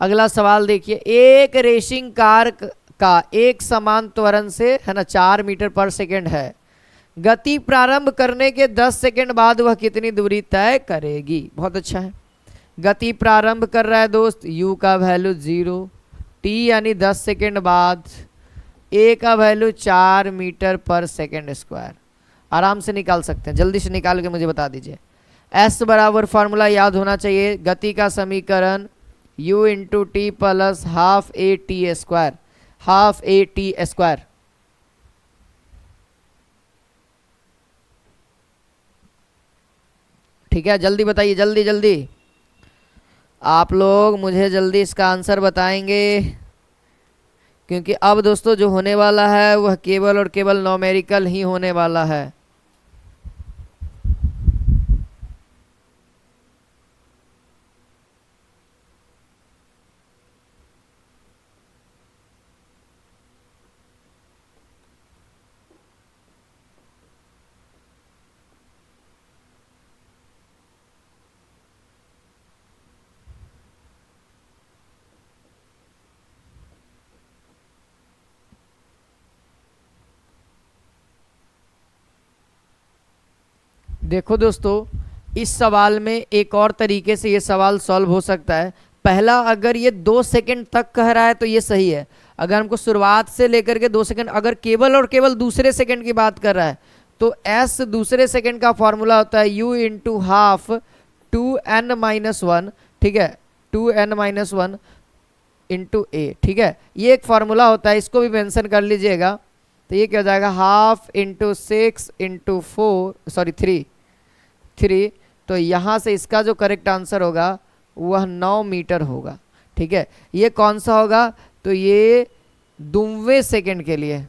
अगला सवाल देखिए, एक रेसिंग कार का एक समान त्वरण से है ना 4 मीटर पर सेकेंड है, गति प्रारंभ करने के 10 सेकेंड बाद वह कितनी दूरी तय करेगी। बहुत अच्छा है, गति प्रारंभ कर रहा है दोस्त, u का वैल्यू 0, t यानी 10 सेकेंड बाद, a का वैल्यू 4 मीटर पर सेकेंड स्क्वायर। आराम से निकाल सकते हैं, जल्दी से निकाल के मुझे बता दीजिए। s बराबर फार्मूला याद होना चाहिए, गति का समीकरण u into T plus half A T square, half A T square. ठीक है, जल्दी बताइए, जल्दी जल्दी आप लोग मुझे जल्दी इसका आंसर बताएंगे, क्योंकि अब दोस्तों जो होने वाला है वह केवल और केवल न्यूमेरिकल ही होने वाला है। देखो दोस्तों, इस सवाल में एक और तरीके से ये सवाल सॉल्व हो सकता है। पहला, अगर ये 2 सेकंड तक कह रहा है तो ये सही है। अगर हमको शुरुआत से लेकर के 2 सेकंड, अगर केवल और केवल दूसरे सेकंड की बात कर रहा है तो s दूसरे सेकंड का फॉर्मूला होता है u इंटू हाफ 2n-1। ठीक है, 2n-1 इंटू a। ठीक है, ये एक फॉर्मूला होता है, इसको भी मेंशन कर लीजिएगा। तो ये क्या हो जाएगा, हाफ इंटू 6 इंटू 4 सॉरी 3। तो यहाँ से इसका जो करेक्ट आंसर होगा वह 9 मीटर होगा। ठीक है, ये कौन सा होगा, तो ये 2वें सेकंड के लिए,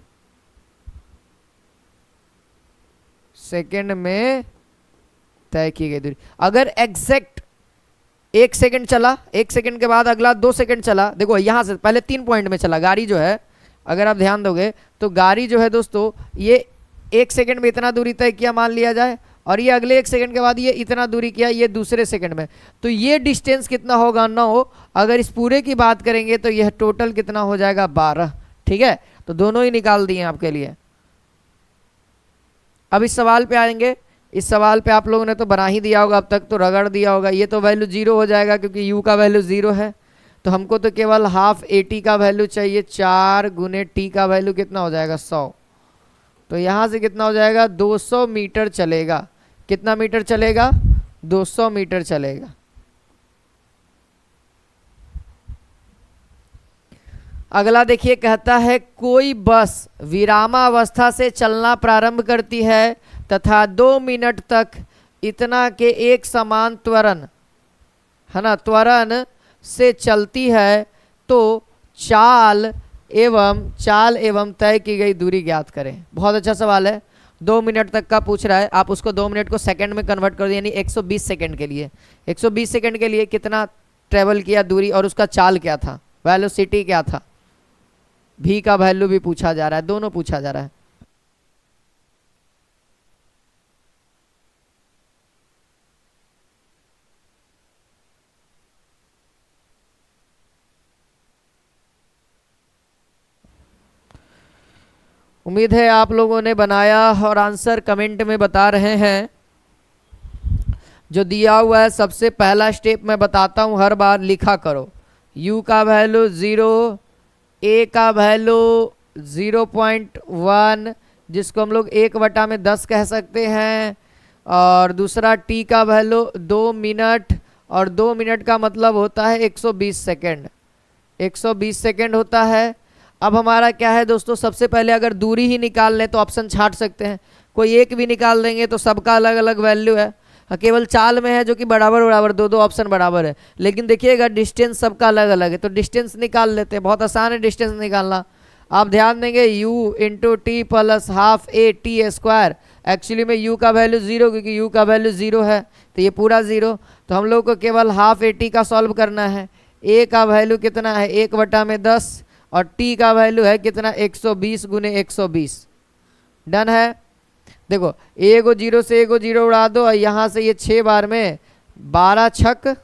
सेकंड में तय की गई दूरी। अगर एग्जैक्ट 1 सेकंड चला, 1 सेकंड के बाद अगला 2 सेकंड चला, देखो यहाँ से पहले 3 पॉइंट में चला गाड़ी जो है, अगर आप ध्यान दोगे तो गाड़ी जो है दोस्तों ये 1 सेकंड में इतना दूरी तय किया मान लिया जाए, और ये अगले 1 सेकंड के बाद ये इतना दूरी किया, ये दूसरे सेकंड में, तो ये डिस्टेंस कितना होगा 9। अगर इस पूरे की बात करेंगे तो यह टोटल कितना हो जाएगा 12। ठीक है, तो दोनों ही निकाल दिए आपके लिए। अब इस सवाल पे आएंगे। इस सवाल पे आप लोगों ने तो बना ही दिया होगा, अब तक तो रगड़ दिया होगा। ये तो वैल्यू 0 हो जाएगा क्योंकि u का वैल्यू 0 है, तो हमको तो केवल हाफ ए टी का वैल्यू चाहिए। 4 गुने टी का वैल्यू कितना हो जाएगा 100, तो यहाँ से कितना हो जाएगा 200 मीटर चलेगा। कितना मीटर चलेगा, 200 मीटर चलेगा। अगला देखिए, कहता है कोई बस विरामावस्था से चलना प्रारंभ करती है तथा 2 मिनट तक इतना के एक समान त्वरण है ना त्वरण से चलती है, तो चाल एवं तय की गई दूरी ज्ञात करें। बहुत अच्छा सवाल है। 2 मिनट तक का पूछ रहा है, आप उसको 2 मिनट को सेकंड में कन्वर्ट कर दो, यानी 120 सेकंड के लिए, 120 सेकंड के लिए कितना ट्रेवल किया दूरी, और उसका चाल क्या था, वेलोसिटी क्या था। भी का वैल्यू भी पूछा जा रहा है, दोनों पूछा जा रहा है। उम्मीद है आप लोगों ने बनाया और आंसर कमेंट में बता रहे हैं। जो दिया हुआ है सबसे पहला स्टेप मैं बताता हूं, हर बार लिखा करो। u का वैल्यू 0, a का वैल्यू 0.1 जिसको हम लोग 1/10 कह सकते हैं, और दूसरा t का वैल्यू 2 मिनट, और 2 मिनट का मतलब होता है 120 सेकेंड, 120 सेकेंड होता है। अब हमारा क्या है दोस्तों, सबसे पहले अगर दूरी ही निकाल लें तो ऑप्शन छांट सकते हैं, कोई एक भी निकाल देंगे तो सबका अलग अलग वैल्यू है। केवल चाल में है जो कि बराबर बराबर, दो दो ऑप्शन बराबर है, लेकिन देखिएगा डिस्टेंस सबका अलग अलग है, तो डिस्टेंस निकाल लेते हैं, बहुत आसान है डिस्टेंस निकालना। आप ध्यान देंगे u into T plus half A T square, actually में u का वैल्यू 0, क्योंकि u का वैल्यू 0 है तो ये पूरा 0, तो हम लोग को केवल हाफ ए टी का सॉल्व करना है। a का वैल्यू कितना है 1/10, और t का वैल्यू है कितना 120 गुने 120। डन है। देखो ए को 0 से ए को 0 उड़ा दो, और यहाँ से ये 6 बार में 12 छक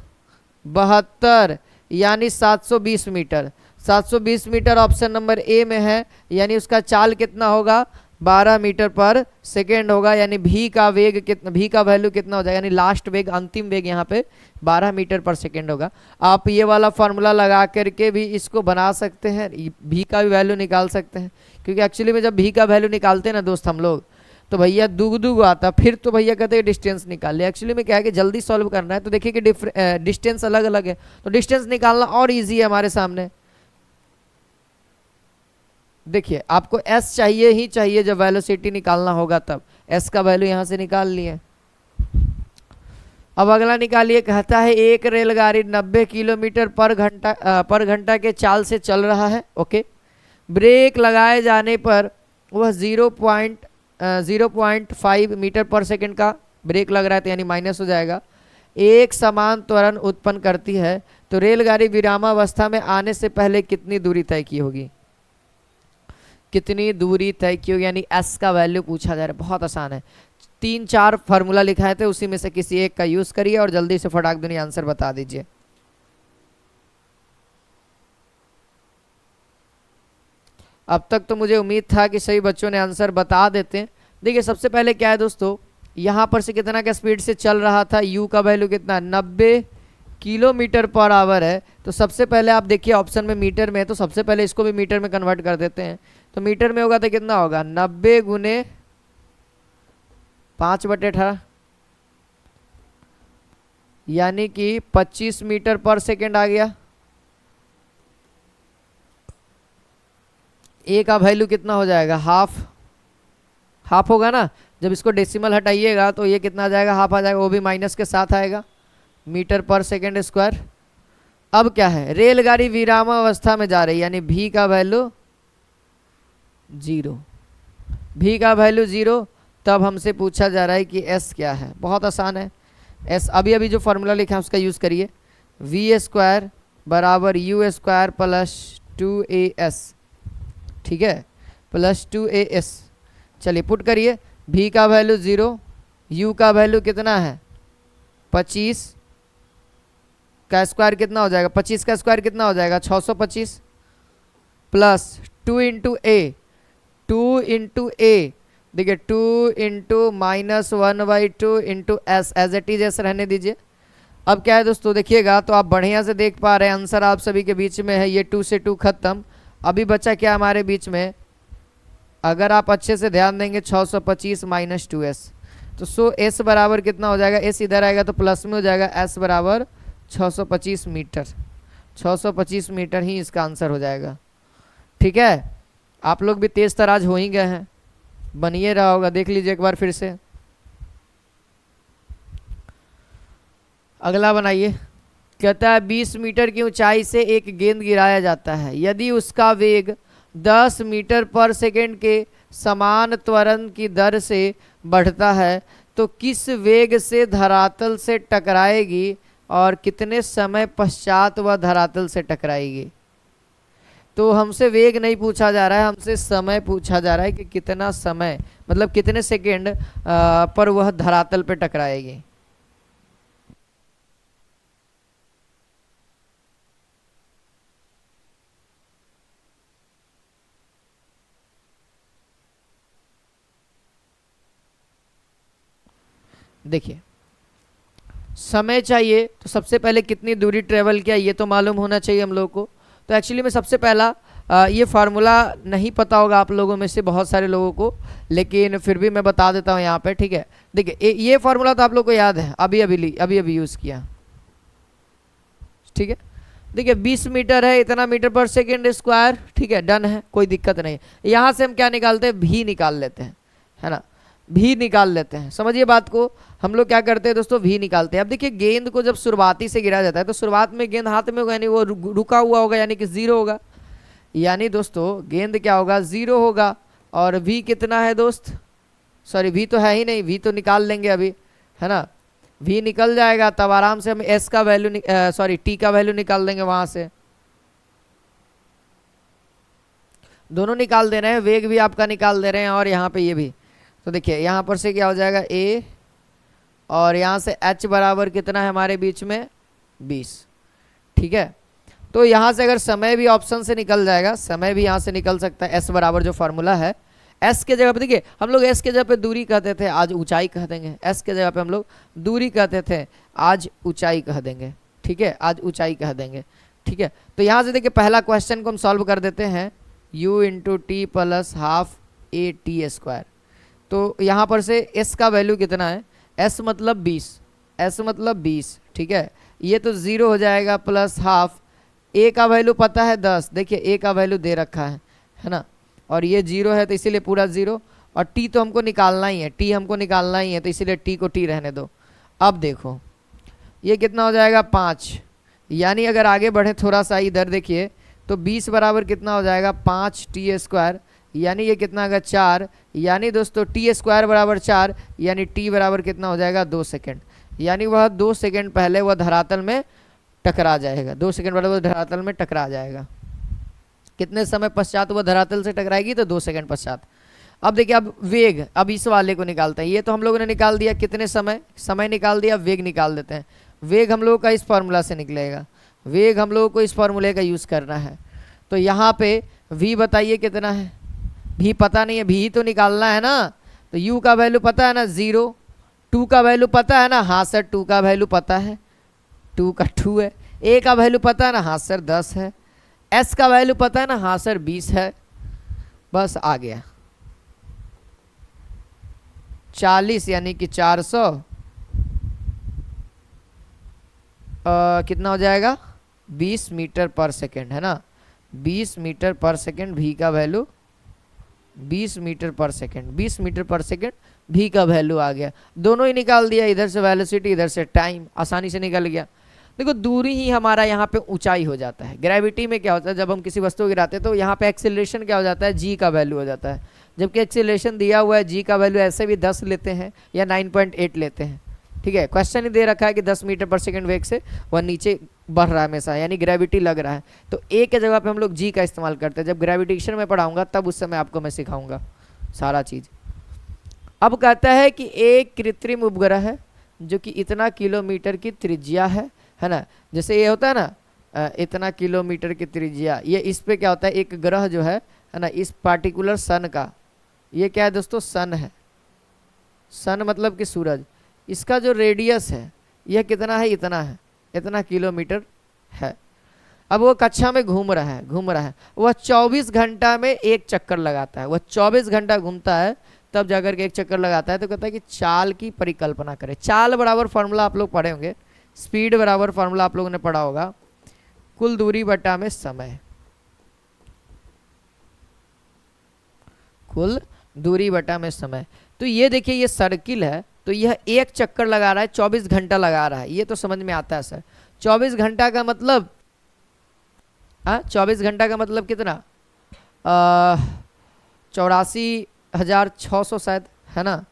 72, यानी 720 metre. 720 metre option number A में है, यानी उसका चाल कितना होगा 12 मीटर पर सेकेंड होगा, यानी भी का वेग कितना, भी का वैल्यू कितना हो जाएगा, यानी लास्ट वेग, अंतिम वेग यहाँ पे 12 मीटर पर सेकेंड होगा। आप ये वाला फार्मूला लगा करके भी इसको बना सकते हैं, भी का भी वैल्यू निकाल सकते हैं, क्योंकि एक्चुअली में जब भी का वैल्यू निकालते हैं ना दोस्त हम लोग, तो भैया दुग आता, फिर तो भैया कहते हैं डिस्टेंस निकाल ले। एक्चुअली में क्या है कि जल्दी सॉल्व करना है, तो देखिए कि डिस्टेंस अलग अलग है, तो डिस्टेंस निकालना और ईजी है हमारे सामने। देखिए आपको s चाहिए ही चाहिए, जब वेलोसिटी निकालना होगा तब s का वैल्यू यहां से निकाल लिए। अब अगला निकालिए, कहता है एक रेलगाड़ी 90 किलोमीटर पर घंटा के चाल से चल रहा है। ओके, ब्रेक लगाए जाने पर वह 0.5 मीटर पर सेकंड का ब्रेक लग रहा है, तो यानी माइनस हो जाएगा, एक समान त्वरण उत्पन्न करती है, तो रेलगाड़ी विरामावस्था में आने से पहले कितनी दूरी तय की होगी, कितनी दूरी तय की होगी, यानी s का वैल्यू पूछा जा रहा है। बहुत आसान है, 3-4 फार्मूला लिखा है, तो उसी में से किसी एक का यूज करिए और जल्दी से फटाक दुनिया आंसर बता दीजिए। अब तक तो मुझे उम्मीद था कि सभी बच्चों ने आंसर बता देते हैं। देखिए सबसे पहले क्या है दोस्तों, यहाँ पर से कितना का स्पीड से चल रहा था, u का वैल्यू कितना 90 किलोमीटर पर आवर है, तो सबसे पहले आप देखिए ऑप्शन में मीटर में है, तो सबसे पहले इसको भी मीटर में कन्वर्ट कर देते हैं, तो मीटर में होगा तो कितना होगा 90 गुने 5/18, यानी कि 25 मीटर पर सेकेंड आ गया। ए का वैल्यू कितना हो जाएगा, हाफ होगा ना, जब इसको डेसिमल हटाइएगा तो ये कितना आ जाएगा, हाफ आ जाएगा, वो भी माइनस के साथ आएगा, मीटर पर सेकेंड स्क्वायर। अब क्या है, रेलगाड़ी विरामावस्था में जा रही है, यानी भी का वैल्यू 0, भी का वैल्यू 0, तब हमसे पूछा जा रहा है कि s क्या है। बहुत आसान है, s अभी जो फॉर्मूला लिखा है उसका यूज करिए, v² बराबर u² प्लस 2as, ठीक है, प्लस 2as। चलिए पुट करिए, v का वैल्यू 0, u का वैल्यू कितना है 25 का स्क्वायर कितना हो जाएगा, 25 का स्क्वायर कितना हो जाएगा 625, प्लस 2 इंटू ए, देखिए 2 into -1/2 into S, as it is S रहने दीजिए। अब क्या है दोस्तों, देखिएगा तो आप बढ़िया से देख पा रहे हैं, आंसर आप सभी के बीच में है, ये 2 से 2 खत्म। अभी बचा क्या हमारे बीच में, अगर आप अच्छे से ध्यान देंगे 625 - 2s, तो सो s बराबर कितना हो जाएगा, s इधर आएगा तो प्लस में हो जाएगा, s बराबर 625 मीटर, 625 मीटर ही इसका आंसर हो जाएगा। ठीक है, आप लोग भी तेज तराज हो ही गए हैं, बनिए रहा होगा, देख लीजिए एक बार फिर से। अगला बनाइए, कहता है 20 मीटर की ऊंचाई से एक गेंद गिराया जाता है, यदि उसका वेग 10 मीटर पर सेकेंड के समान त्वरण की दर से बढ़ता है तो किस वेग से धरातल से टकराएगी और कितने समय पश्चात वह धरातल से टकराएगी। तो हमसे वेग नहीं पूछा जा रहा है, हमसे समय पूछा जा रहा है कि कितना समय, मतलब कितने सेकेंड पर वह धरातल पे टकराएगी। देखिए, समय चाहिए तो सबसे पहले कितनी दूरी ट्रेवल किया ये तो मालूम होना चाहिए हम लोग को। तो एक्चुअली में सबसे पहला ये फार्मूला नहीं पता होगा आप लोगों में से बहुत सारे लोगों को, लेकिन फिर भी मैं बता देता हूँ यहाँ पे, ठीक है। देखिए ये फार्मूला तो आप लोग को याद है, अभी अभी यूज़ किया, ठीक है। देखिए 20 मीटर है, इतना मीटर पर सेकेंड स्क्वायर, ठीक है, डन है, कोई दिक्कत नहीं। यहाँ से हम क्या निकालते हैं, भी निकाल लेते हैं, है ना, भी निकाल लेते हैं। समझिए बात को, हम लोग क्या करते हैं दोस्तों, भी निकालते हैं। अब देखिए गेंद को जब शुरुआती से गिरा जाता है तो शुरुआत में गेंद हाथ में होगा, यानी वो रुका हुआ होगा, यानी कि 0 होगा। यानी दोस्तों गेंद क्या होगा, 0 होगा। और भी कितना है दोस्त, सॉरी भी तो है ही नहीं, भी तो निकाल लेंगे अभी, है ना, भी निकल जाएगा तब आराम से हम एस का वैल्यू सॉरी टी का वैल्यू निकाल देंगे वहां से। दोनों निकाल दे रहे हैं, वेग भी आपका निकाल दे रहे हैं और यहाँ पे ये भी। तो देखिए यहाँ पर से क्या हो जाएगा ए, और यहाँ से एच बराबर कितना है हमारे बीच में 20, ठीक है। तो यहाँ से अगर समय भी ऑप्शन से निकल जाएगा, समय भी यहाँ से निकल सकता है, एस बराबर जो फार्मूला है, एस के जगह पे देखिए हम लोग एस के जगह पे दूरी कहते थे, आज ऊंचाई कह देंगे। एस के जगह पे हम लोग दूरी कहते थे, आज ऊंचाई कह देंगे, ठीक है, आज ऊंचाई कह देंगे, ठीक है। तो यहाँ से देखिए पहला क्वेश्चन को हम सॉल्व कर देते हैं, u into T plus half A T square. तो यहाँ पर से s का वैल्यू कितना है, s मतलब 20, s मतलब 20, ठीक है। ये तो 0 हो जाएगा प्लस हाफ, a का वैल्यू पता है 10, देखिए a का वैल्यू दे रखा है ना, और ये 0 है तो इसीलिए पूरा 0, और t तो हमको निकालना ही है, t हमको निकालना ही है, तो इसीलिए t को t रहने दो। अब देखो ये कितना हो जाएगा 5, यानी अगर आगे बढ़े थोड़ा सा इधर देखिए तो 20 बराबर कितना हो जाएगा 5 टी स्क्वायर, यानी ये कितना होगा 4, यानी दोस्तों टी स्क्वायर बराबर 4, यानी टी बराबर कितना हो जाएगा 2 सेकेंड, यानी वह 2 सेकेंड पहले वह धरातल में टकरा जाएगा, 2 सेकेंड पहले वह धरातल में टकरा जाएगा। कितने समय पश्चात वह धरातल से टकराएगी, तो 2 सेकेंड पश्चात। अब देखिए अब वेग, अब इस वाले को निकालते हैं। ये तो हम लोगों ने निकाल दिया कितने समय निकाल दिया, वेग निकाल देते हैं। वेग हम लोगों का इस फार्मूला से निकलेगा, वेग हम लोगों को इस फार्मूले का यूज़ करना है। तो यहाँ पे v बताइए कितना है, भी पता नहीं है, भी तो निकालना है ना। तो u का वैल्यू पता है ना 0, 2 का वैल्यू पता है ना, हाँ सर 2 का वैल्यू पता है, 2 का 2 है। a का वैल्यू पता है ना, हाँ सर 10 है। s का वैल्यू पता है ना, हाँ सर 20 है। बस आ गया 40, यानी कि 400 कितना हो जाएगा 20 मीटर पर सेकेंड, है ना, 20 मीटर पर सेकेंड, भी का वैल्यू 20 मीटर पर सेकेंड, 20 मीटर पर सेकेंड भी का वैल्यू आ गया। दोनों ही निकाल दिया, इधर से वेलोसिटी इधर से टाइम, आसानी से निकल गया। देखो दूरी ही हमारा यहाँ पे ऊंचाई हो जाता है। ग्रेविटी में क्या होता है, जब हम किसी वस्तु को गिराते हैं तो यहाँ पे एक्सेलरेशन क्या हो जाता है, जी का वैल्यू हो जाता है। जबकि एक्सेलरेशन दिया हुआ है, जी का वैल्यू ऐसे भी 10 लेते हैं या 9.8 लेते हैं, ठीक है। क्वेश्चन ही दे रखा है कि 10 मीटर पर सेकेंड वेग से वह नीचे बढ़ रहा है हमेशा, यानी ग्रेविटी लग रहा है। तो ए के जगह पे हम लोग जी का इस्तेमाल करते हैं। जब ग्रेविटेशन में पढ़ाऊंगा तब उस समय आपको मैं सिखाऊंगा सारा चीज़। अब कहता है कि एक कृत्रिम उपग्रह है जो कि इतना किलोमीटर की त्रिज्या है ना। जैसे ये होता है ना इतना किलोमीटर की त्रिज्या, ये इस पे क्या होता है, एक ग्रह जो है ना, इस पार्टिकुलर सन का, ये क्या है दोस्तों, सन है। सन मतलब कि सूरज, इसका जो रेडियस है यह कितना है, इतना किलोमीटर है। अब वो कक्षा में घूम रहा है, वह 24 घंटा में एक चक्कर लगाता है, वह 24 घंटा घूमता है तब जाकर के एक चक्कर लगाता है। तो कहता है कि चाल की परिकल्पना करें। चाल बराबर फॉर्मूला आप लोग पढ़े होंगे, स्पीड बराबर फॉर्मूला आप लोगों ने पढ़ा होगा, कुल दूरी बटा में समय, कुल दूरी बटा में समय। तो ये देखिए ये सर्किल है, तो यह एक चक्कर लगा रहा है, 24 घंटा लगा रहा है, ये तो समझ में आता है सर। 24 घंटा का मतलब 24 घंटा का मतलब कितना, 84 1600 शायद, है ना।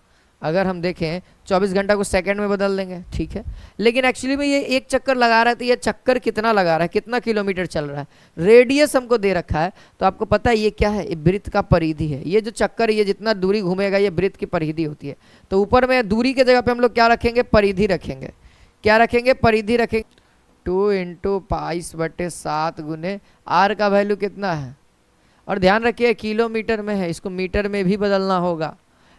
अगर हम देखें 24 घंटा को सेकंड में बदल देंगे, ठीक है। लेकिन एक्चुअली में ये एक चक्कर लगा रहा है, तो ये चक्कर कितना लगा रहा है, कितना किलोमीटर चल रहा है, रेडियस हमको दे रखा है। तो आपको पता है ये क्या है, ये वृत्त का परिधि है। ये जो चक्कर, ये जितना दूरी घूमेगा ये वृत्त की परिधि होती है। तो ऊपर में दूरी के जगह पे हम लोग क्या रखेंगे, परिधि रखेंगे। क्या रखेंगे, परिधि रखेंगे। 2 × 22/7 गुने आर का वैल्यू कितना है, और ध्यान रखिए किलोमीटर में है, इसको मीटर में भी बदलना होगा,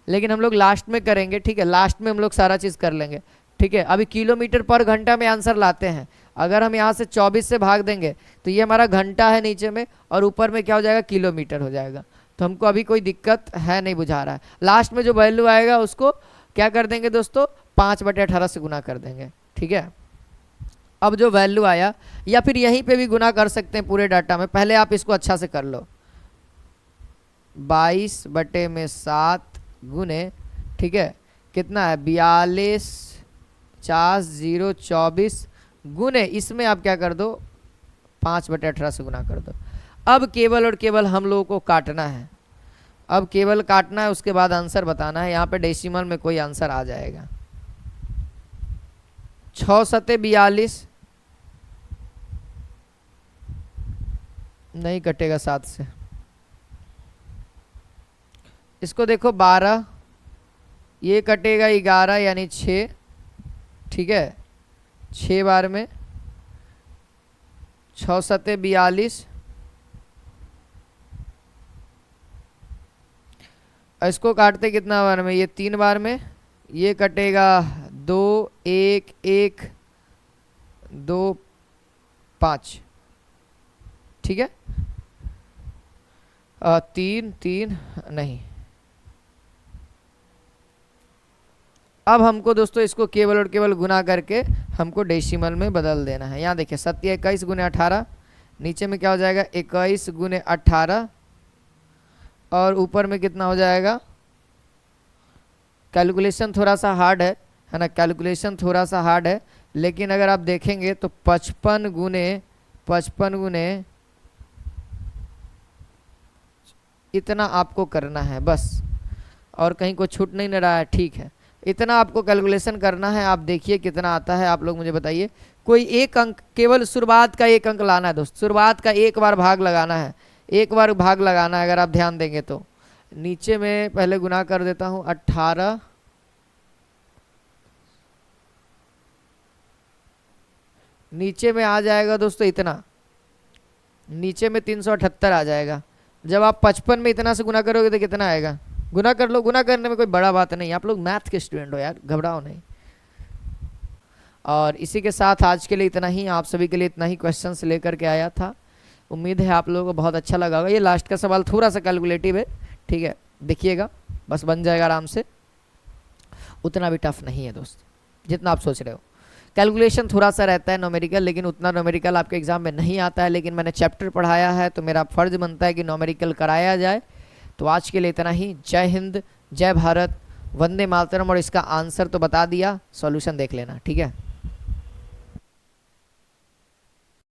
लेकिन हम लोग लास्ट में करेंगे, ठीक है। लास्ट में हम लोग सारा चीज़ कर लेंगे, ठीक है। अभी किलोमीटर पर घंटा में आंसर लाते हैं। अगर हम यहाँ से 24 से भाग देंगे तो ये हमारा घंटा है नीचे में, और ऊपर में क्या हो जाएगा, किलोमीटर हो जाएगा। तो हमको अभी कोई दिक्कत है नहीं, बुझा रहा है। लास्ट में जो वैल्यू आएगा उसको क्या कर देंगे दोस्तों, 5/18 से गुना कर देंगे, ठीक है। अब जो वैल्यू आया, या फिर यहीं पे भी गुना कर सकते हैं पूरे डाटा में। पहले आप इसको अच्छा से कर लो, 22/7 गुने, ठीक है, कितना है 42,50,024 गुने, इसमें आप क्या कर दो, 5/18 से गुना कर दो। अब केवल और केवल हम लोगों को काटना है, अब केवल काटना है, उसके बाद आंसर बताना है। यहाँ पे डेसिमल में कोई आंसर आ जाएगा। 6 सते 42 नहीं कटेगा 7 से। इसको देखो 12, ये कटेगा 11 यानी 6, ठीक है। 6 बार में 6 सते 42, इसको काटते कितना बार में, ये 3 बार में, ये कटेगा 2 1 1 2 5, ठीक है। 3 3 नहीं। अब हमको दोस्तों इसको केवल और केवल गुना करके हमको डेसिमल में बदल देना है। यहाँ देखिए 21 गुने 18, नीचे में क्या हो जाएगा 21 गुने 18, और ऊपर में कितना हो जाएगा। कैलकुलेशन थोड़ा सा हार्ड है ना, कैलकुलेशन थोड़ा सा हार्ड है, लेकिन अगर आप देखेंगे तो 55 गुने इतना आपको करना है बस, और कहीं को छूट नहीं रहा है, ठीक है। इतना आपको कैलकुलेशन करना है। आप देखिए कितना आता है, आप लोग मुझे बताइए। कोई एक अंक, केवल शुरुआत का एक अंक लाना है दोस्त, शुरुआत का एक बार भाग लगाना है, एक बार भाग लगाना है। अगर आप ध्यान देंगे तो नीचे में पहले गुना कर देता हूं, 18, नीचे में आ जाएगा दोस्तों इतना, नीचे में 378 आ जाएगा। जब आप 55 में इतना से गुना करोगे तो कितना आएगा, गुना कर लो। गुना करने में कोई बड़ा बात नहीं, आप लोग मैथ के स्टूडेंट हो यार, घबराओ नहीं। और इसी के साथ आज के लिए इतना ही, आप सभी के लिए इतना ही क्वेश्चंस लेकर के आया था। उम्मीद है आप लोगों को बहुत अच्छा लगा होगा। ये लास्ट का सवाल थोड़ा सा कैलकुलेटिव है, ठीक है, देखिएगा, बस बन जाएगा आराम से। उतना भी टफ नहीं है दोस्त जितना आप सोच रहे हो। कैलकुलेशन थोड़ा सा रहता है न्यूमेरिकल, लेकिन उतना न्यूमेरिकल आपके एग्जाम में नहीं आता है। लेकिन मैंने चैप्टर पढ़ाया है तो मेरा फर्ज बनता है कि न्यूमेरिकल कराया जाए। तो आज के लिए इतना ही। जय हिंद, जय भारत, वंदे मातरम। और इसका आंसर तो बता दिया, सॉल्यूशन देख लेना, ठीक है।